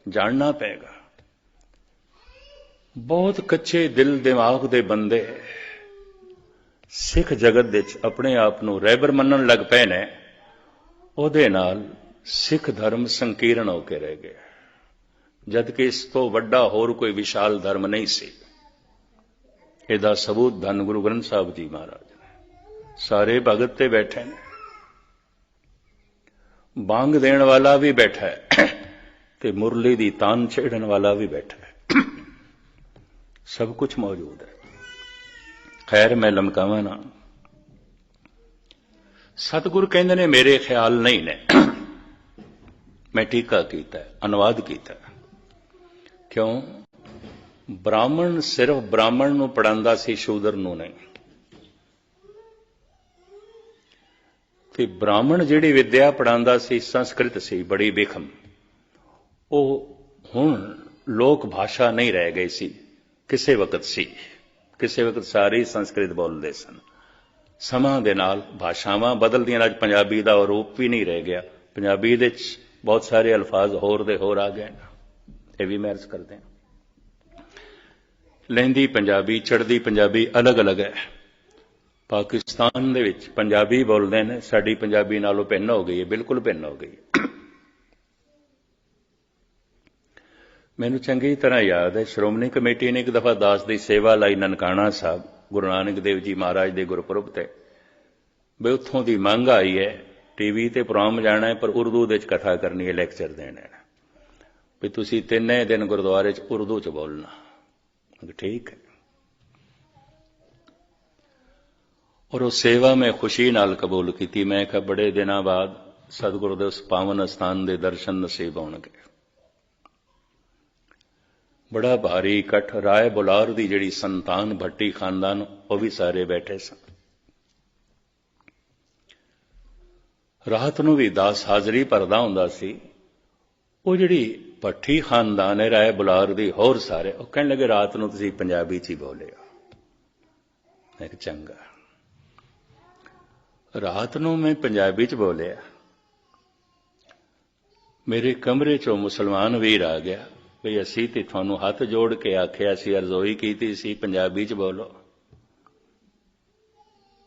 जानना पेगा। बहुत कच्चे दिल दिमाग दे बंदे सिख जगत दे अपने आप नूं रहबर मनन लग पए ने, उहदे नाल सिख धर्म संकीर्ण होके रह गया, जबकि इस तो वड्डा होर कोई विशाल धर्म नहीं सी। इहदा सबूत धन गुरु ग्रंथ साहिब जी महाराज ने। सारे भगत ते बैठे ने, बांग देण वाला भी बैठा है ते मुरली दी तान छेड़न वाला भी बैठा है, सब कुछ मौजूद है। खैर मैं लमकावां ना, सतगुरु कहंदे ने मेरे ख्याल नहीं ने, मैं टीका कीता, अनुवाद कीता। क्यों? ब्राह्मण सिर्फ ब्राह्मण नूं पढ़ांदा सी, शूदर नूं नहीं। ते ब्राह्मण जिहड़ी विद्या पढ़ांदा सी संस्कृत सी, बड़ी बेखम, ਉਹ हुण लोक भाषा नहीं रह गई सी, ਕਿਸੇ वक्त सी, ਕਿਸੇ वक्त सारी संस्कृत बोलते सन। ਸਮਾਂ ਦੇ ਨਾਲ ਭਾਸ਼ਾਵਾਂ ਬਦਲਦੀਆਂ, ਅੱਜ ਪੰਜਾਬੀ ਦਾ ਰੂਪ ਵੀ ਨਹੀਂ ਰਹਿ ਗਿਆ, ਪੰਜਾਬੀ ਦੇ ਵਿੱਚ ਬਹੁਤ ਸਾਰੇ ਅਲਫਾਜ਼ ਹੋਰ ਦੇ ਹੋਰ ਆ ਗਏ, ਇਹ ਵੀ ਮੈਂ ਅਰਜ਼ ਕਰਦੇ ਹਾਂ। ਲਹਿੰਦੀ ਪੰਜਾਬੀ, ਚੜ੍ਹਦੀ ਪੰਜਾਬੀ ਅਲੱਗ-ਅਲੱਗ ਹੈ। ਪਾਕਿਸਤਾਨ ਦੇ ਵਿੱਚ ਪੰਜਾਬੀ ਬੋਲਦੇ ਨੇ, ਸਾਡੀ ਪੰਜਾਬੀ ਨਾਲੋਂ ਭਿੰਨ ਹੋ ਗਈ ਹੈ, ਬਿਲਕੁਲ ਭਿੰਨ ਹੋ ਗਈ ਹੈ। ਮੈਨੂੰ ਚੰਗੀ ਤਰ੍ਹਾਂ ਯਾਦ ਹੈ, ਸ਼੍ਰੋਮਣੀ ਕਮੇਟੀ ਨੇ ਇੱਕ ਦਫਾ ਦਾਸ ਦੀ ਸੇਵਾ ਲਈ ਨਨਕਾਣਾ ਸਾਹਿਬ ਗੁਰੂ ਨਾਨਕ ਦੇਵ ਜੀ ਮਹਾਰਾਜ ਦੇ ਗੁਰਪੁਰਬ ਤੇ, ਵੀ ਉੱਥੋਂ ਦੀ ਮੰਗ ਆਈ ਹੈ टीवी ਤੇ ਪ੍ਰੋਗਰਾਮ ਜਾਣਾ ਹੈ, ਪਰ ਉਰਦੂ ਦੇ ਵਿੱਚ ਕਥਾ ਕਰਨੀ ਹੈ, ਲੈਕਚਰ ਦੇਣਾ ਹੈ, ਵੀ ਤੁਸੀਂ ਤਿੰਨੇ ਦਿਨ ਗੁਰਦੁਆਰੇ 'ਚ ਉਰਦੂ 'ਚ ਬੋਲਣਾ। ਠੀਕ है। और वो सेवा मैं खुशी नाल कबूल की। मैं कहा बड़े दिनों बाद सतगुरु दे उस पावन स्थान दे दर्शन नसीब होणगे। बड़ा भारी इकट्ठ, राय बुलार दी जिहड़ी संतान भट्टी खानदान, वो भी सारे बैठे सन। रात नूं भी दास हाज़री भरदा हुंदा सी। वो जिहड़ी भट्टी खानदान है, राय बुलार दी, होर सारे वो कहण लगे रात नूं तुसीं पंजाबी च ही बोलिओ। मैं कहा चंगा। रात नूं मैं पंजाबी च बोलिया, मेरे कमरे चों मुसलमान वीर आ गया, भी असीं ते तुहानूं हथ जोड़ के आखिया सी, अरज़ोई कीती सी पंजाबी च बोलो,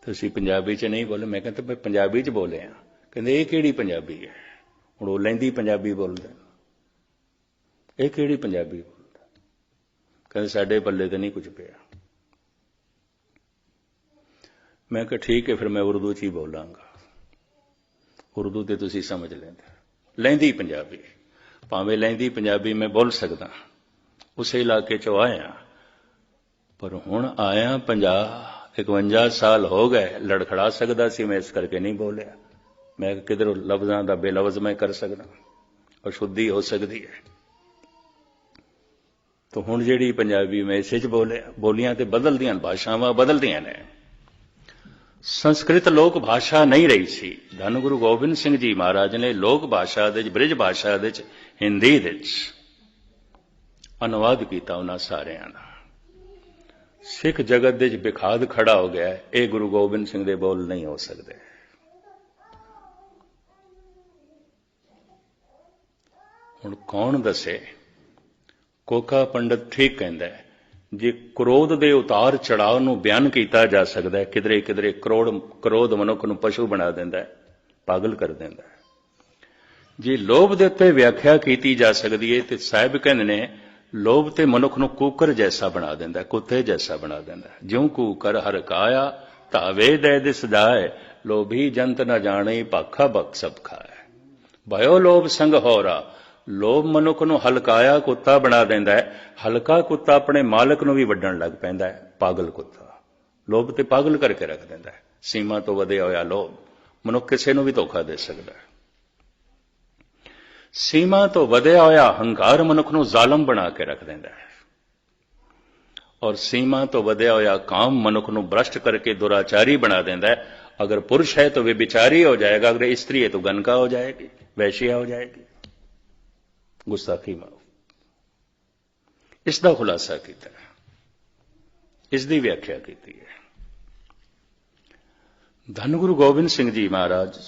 तुसीं पंजाबी च नहीं बोले। मैं कहता मैं पंजाबी च बोलिया। कहंदे इह किहड़ी पंजाबी है? हुण ओह लैंदी पंजाबी बोलदे, इह किहड़ी पंजाबी बोलदा? कहंदे साडे पल्ले ते नहीं कुछ पिया। मैं कहा ठीक है, फिर मैं उर्दू च ही बोलांगा, उर्दू ते तुसीं समझ लेंदे। लैंदी पंजाबी, भावें लैंदी पंजाबी मैं बोल सकदा, उस इलाके चों आया, पर हुण आया 50-51 साल हो गए, लड़खड़ा सकदा सी मैं, इस करके नहीं बोलिया। मैं किधरों लफ्ज़ां दा बेलफ्ज़ मैं कर सकदा, और शुद्धि हो सकदी है। तो हुण जिहड़ी पंजाबी मैं इसे च बोलियां ते बदलदियां, भाषावां बदलदियां ने। संस्कृत लोक भाषा नहीं रही सी। धन गुरु गोबिंद सिंह जी महाराज ने लोक भाषा दे, ब्रिज भाषा दे, हिंदी दे अनुवाद किया उन्हां सारियां दा। सिख जगत दे बिखाद खड़ा हो गया, ये गुरु गोबिंद सिंह दे बोल नहीं हो सकते। हुण कौन दसे? कोका पंडित ठीक कहंदा है, जे क्रोध दे उतार चढ़ाव नूं बयान किया जा सकता है, किधरे किधरे क्रोध मनुख नूं पशु बना देंदा है, पागल कर देंदा है। जे लोभ दे उत्ते व्याख्या की जा सकती है, तो साहिब कहंदे ने लोभ ते मनुख नूं कूकर जैसा बना देंदा है, कुत्ते जैसा बना देंदा है। ज्यों कूकर हर काया, तावे दे दिस जाए, लोभी जंत न जाने, पाखा बक सब खाए। भयो लोभ संग होरा, ਲੋਭ ਮਨੁੱਖ ਨੂੰ ਹਲਕਾਇਆ ਕੁੱਤਾ ਬਣਾ ਦਿੰਦਾ ਹੈ। ਹਲਕਾ ਕੁੱਤਾ ਆਪਣੇ ਮਾਲਕ ਨੂੰ ਵੀ ਵੱਢਣ ਲੱਗ ਪੈਂਦਾ ਹੈ। ਪਾਗਲ ਕੁੱਤਾ ਲੋਭ ਤੇ ਪਾਗਲ ਕਰਕੇ ਰੱਖ ਦਿੰਦਾ ਹੈ। ਸੀਮਾ ਤੋਂ ਵਧਿਆ ਹੋਇਆ ਲੋਭ ਮਨੁੱਖ ਕਿਸੇ ਨੂੰ ਵੀ ਧੋਖਾ ਦੇ ਸਕਦਾ ਹੈ। ਸੀਮਾ ਤੋਂ ਵਧਿਆ ਹੋਇਆ ਹੰਕਾਰ ਮਨੁੱਖ ਨੂੰ ਜ਼ਾਲਮ ਬਣਾ ਕੇ ਰੱਖ ਦਿੰਦਾ ਹੈ। ਔਰ ਸੀਮਾ ਤੋਂ ਵਧਿਆ ਹੋਇਆ ਕਾਮ ਮਨੁੱਖ ਨੂੰ ਭ੍ਰਸ਼ਟ ਕਰਕੇ ਦੁਰਾਚਾਰੀ ਬਣਾ ਦਿੰਦਾ ਹੈ। अगर पुरुष है तो वे विचारी हो जाएगा, अगर स्त्री है तो गनका हो जाएगी, वैश्या हो जाएगी, गुस्ताखी माफ। इसका खुलासा किया, इसकी व्याख्या की है। धन गुरु गोबिंद सिंह जी महाराज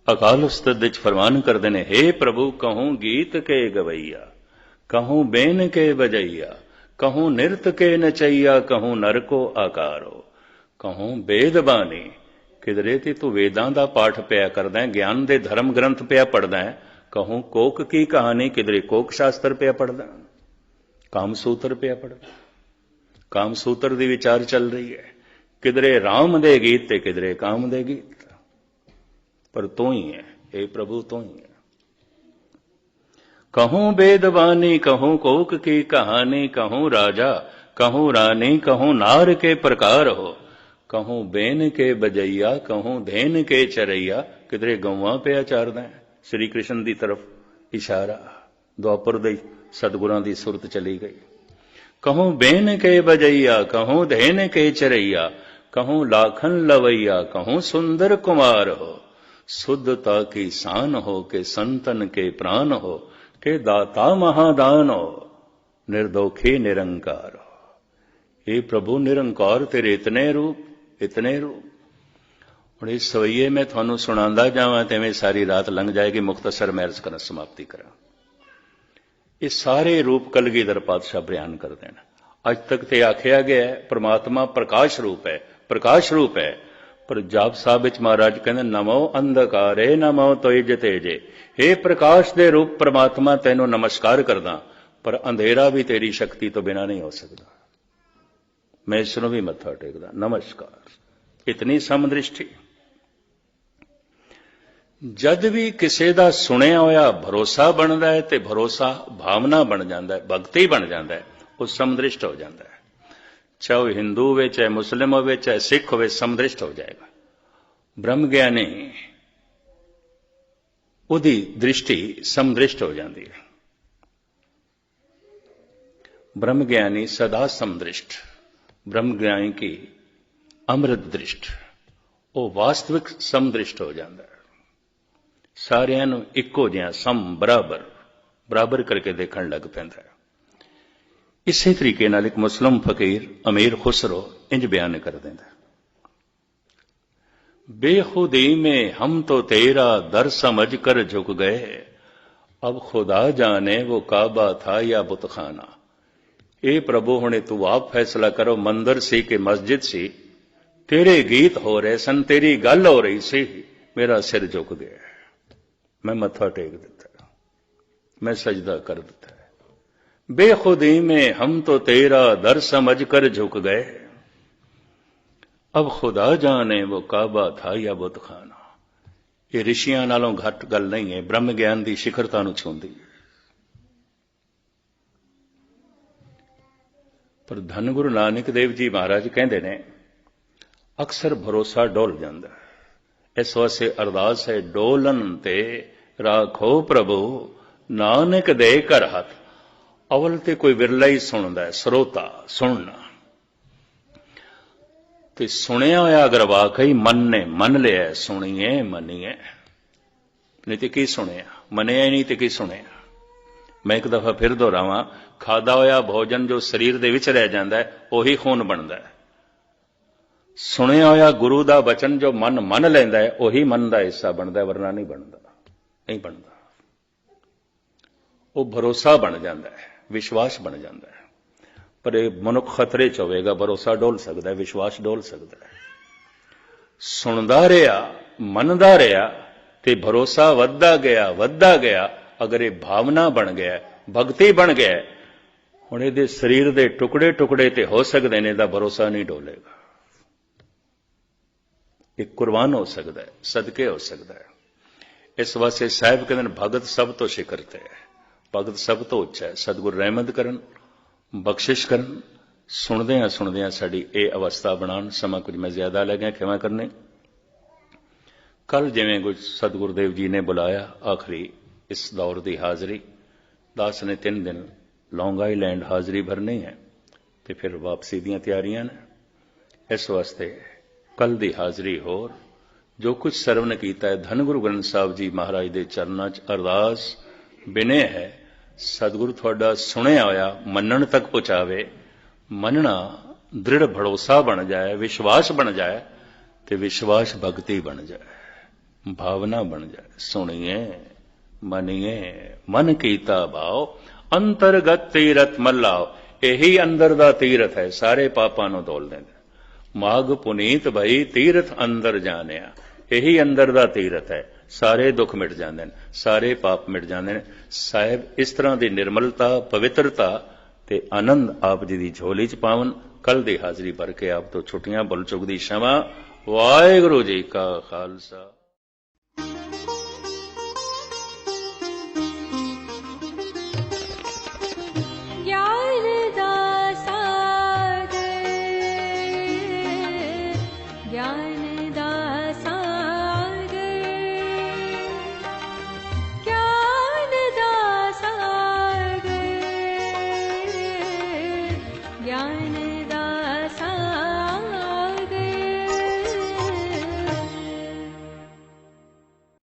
अकाल उस्ताद विच फरमान करते हैं, हे प्रभु कहूं गीत के गवैया, कहूं बेन के बजैया, कहूं नृत के नचैया, कहूं नर को आकारो, कहूं वेद बानी। किधरे ते तू वेदां दा पाठ पिया करदा है, ज्ञान दे धर्म ग्रंथ पिया पढ़दा है। कहूं कोक की कहानी, किधरे कोक शास्त्र पिया पढ़दा, काम सूत्र पिया पढ़दा, काम सूत्र दी विचार चल रही है। किधरे राम दे गीत ते किधरे काम दे गीत, पर तू ही है हे प्रभु, तू ही है। कहूं वेदवानी, कहूं कोक की कहानी, कहूं राजा, कहूं रानी, कहूं नार के प्रकार हो, कहूं बेन के बजैया, कहूं धेन के चरैया। किधरे गौवां पे चारदा है, श्री कृष्ण की तरफ इशारा, द्वापर दे सतगुरां की सुरत चली गई। कहूं बेन के बजैया, कहूं धेन के चरैया, कहूं लाखन लवैया, कहूं सुंदर कुमार हो, शुद्धता की शान हो, के संतन के प्राण हो, के दाता महादान हो, निर्दोखी निरंकार हो। हे प्रभु निरंकार तेरे इतने रूप, इतने रूप। हुण इस सवैये मैं थानू सुणांदा जावां तेवें सारी रात लंघ जाएगी। मुख्तसर मैं अर्ज करा, समाप्ति करा। ये सारे रूप कलगीधर पातशाह बयान कर देना। अज तक ते आखिया गया है परमात्मा प्रकाश रूप है, प्रकाश रूप है। पर जाप साहब विच महाराज कहंदे नमो अंधकारे नमो तेज तेजे। हे प्रकाश दे रूप परमात्मा तैनू नमस्कार करदा, पर अंधेरा भी तेरी शक्ति तो बिना नहीं हो सकता। मैं इसनों भी मत्था टेकदा, नमस्कार। इतनी समदृष्टि। जद भी किसी का सुनिया होया भरोसा बनता है तो भरोसा भावना बन जाता है, भगती बन जाता है, वो समदृष्ट हो जाता है। चाहे वो हिंदू हो, चाहे मुस्लिम हो, चाहे सिख हो, समदृष्ट हो जाएगा। ब्रह्म ज्ञानी उदी दृष्टि समदृष्ट हो जाती है। ब्रह्म ज्ञानी सदा समदृष्ट, ब्रह्म ज्ञानी की अमृत दृष्ट, वो वास्तविक समदृष्ट हो जाता है। सारियां नूं इक्को जिहा सम बराबर बराबर करके देखण लग पैंदा है। इसे तरीके नाल एक मुस्लिम फकीर अमीर खुसरो इंज बयान कर देंदा, बेखुदी में हम तो तेरा दर समझ कर झुक गए, अब खुदा जाने वो काबा था या बुतखाना। ए प्रभु हुणे तू आप फैसला करो, मंदिर सी कि मस्जिद सी, तेरे गीत हो रहे सन, तेरी गल हो रही सी, मेरा सिर झुक गया, मैं मत्था टेक दिता, मैं सजदा कर दिता। बेखुदी में हम तो तेरा दर समझ कर झुक गए, अब खुदा जाने वो काबा था या बुतखाना। ये ऋषियां नालों घट गल नहीं है, ब्रह्म ज्ञान की शिखरता नूं छूंदी है। पर धन गुरु नानक देव जी महाराज कहते ने अक्सर भरोसा डोल जाता है। इस वास्ते अरदास है, डोलन ते राखो प्रभु नानक दे कर हथ। अवल ते कोई विरला ही सुनता है, श्रोता सुनना ते सुनिया होया अगर वाकई मन ने मन लिया, सुनिए मनीए, नहीं तो की सुनिया, मनिया ही नहीं तो की सुनिया। मैं एक दफा फिर दोहरावां, खादा होया भोजन जो शरीर दे विच रह जाता है वही खून बनता है। सुनिया होया गुरु दा वचन जो मन मन लैंदा है वही मन का हिस्सा बनता है, वरना नहीं बनता, नहीं बनता। वो भरोसा बन जाता है, विश्वास बन जाता है। पर यह मनुख खतरे च होवेगा, भरोसा डोल सकता है, विश्वास डोल सकता है। सुनदा रहा, मनदा रहा ते भरोसा वधदा गया। अगर ये भावना बन गया, भगती बन गया, हुण इहदे शरीर दे टुकड़े टुकड़े ते हो सकते ने, इहदा भरोसा नहीं डोलेगा। एक कुर्बान हो सकता है, सदके हो सकता है। इस वास्ते साहिब कहते हैं भगत सब तो शिखर ते है, ਭਗਤ ਸਭ ਤੋਂ ਉੱਚਾ ਹੈ। ਸਤਿਗੁਰ ਰਹਿਮਤ ਕਰਨ, ਬਖਸ਼ਿਸ਼ ਕਰਨ, ਸੁਣਦਿਆਂ ਸਾਡੀ ਇਹ ਅਵਸਥਾ ਬਣਾਉਣ। ਸਮਾਂ ਕੁਝ ਮੈਂ ਜ਼ਿਆਦਾ ਲੈ ਗਿਆ, ਖਿਮਾ ਕਰਨੇ। ਕੱਲ ਜਿਵੇਂ ਕੁਝ ਸਤਿਗੁਰਦੇਵ ਜੀ ਨੇ ਬੁਲਾਇਆ ਆਖਰੀ ਇਸ ਦੌਰ ਦੀ ਹਾਜ਼ਰੀ, ਦਾਸ ਨੇ 3 ਦਿਨ ਲੌਂਗ ਆਈਲੈਂਡ ਹਾਜ਼ਰੀ ਭਰਨੀ ਹੈ ਤੇ ਫਿਰ ਵਾਪਸੀ ਦੀਆਂ ਤਿਆਰੀਆਂ ਨੇ। ਇਸ ਵਾਸਤੇ ਕੱਲ ਦੀ ਹਾਜ਼ਰੀ ਹੋਰ ਜੋ ਕੁਝ ਸਰਵਨ ਕੀਤਾ ਹੈ, ਧੰਨ ਗੁਰੂ ਗ੍ਰੰਥ ਸਾਹਿਬ ਜੀ ਮਹਾਰਾਜ ਦੇ ਚਰਨਾਂ 'ਚ ਅਰਦਾਸ ਬਿਨੇ ਹੈ ਸਤਿਗੁਰੂ ਤੁਹਾਡਾ ਸੁਣਿਆ ਹੋਇਆ ਮੰਨਣ ਤੱਕ ਪਹੁੰਚਾਵੇ। ਮੰਨਣਾ ਦ੍ਰਿੜ ਭਰੋਸਾ ਬਣ ਜਾਏ, ਵਿਸ਼ਵਾਸ ਬਣ ਜਾਏ ਤੇ ਵਿਸ਼ਵਾਸ ਭਗਤੀ ਬਣ ਜਾਏ, ਭਾਵਨਾ ਬਣ ਜਾਏ। ਸੁਣੀਏ ਮੰਨੀਏ ਮਨ ਕੀਤਾ ਭਾਉ, ਅੰਤਰਗਤ ਤੀਰਥ ਮੱਲਾਓ। ਇਹੀ ਅੰਦਰ ਦਾ ਤੀਰਥ ਹੈ, ਸਾਰੇ ਪਾਪਾਂ ਨੂੰ ਧੋਲ ਦਿੰਦਾ। ਮਾਗ ਪੁਨੀਤ ਭਈ ਤੀਰਥ ਅੰਦਰ ਜਾਣਿਆ। ਇਹੀ ਅੰਦਰ ਦਾ ਤੀਰਥ ਹੈ, ਸਾਰੇ ਦੁੱਖ ਮਿਟ ਜਾਂਦੇ ਨੇ, ਸਾਰੇ ਪਾਪ ਮਿਟ ਜਾਂਦੇ ਨੇ। ਸਾਹਿਬ ਇਸ ਤਰ੍ਹਾਂ ਦੀ ਨਿਰਮਲਤਾ, ਪਵਿੱਤਰਤਾ ਤੇ ਆਨੰਦ ਆਪ ਜੀ ਦੀ ਝੋਲੀ 'ਚ ਪਾਵਨ। ਕੱਲ ਦੀ ਹਾਜ਼ਰੀ ਭਰ ਕੇ ਆਪ ਤੋਂ ਛੁੱਟੀਆਂ, ਭੁੱਲ ਚੁੱਕ ਦੀ क्षमा। ਵਾਹਿਗੁਰੂ ਜੀ ਕਾ ਖਾਲਸਾ।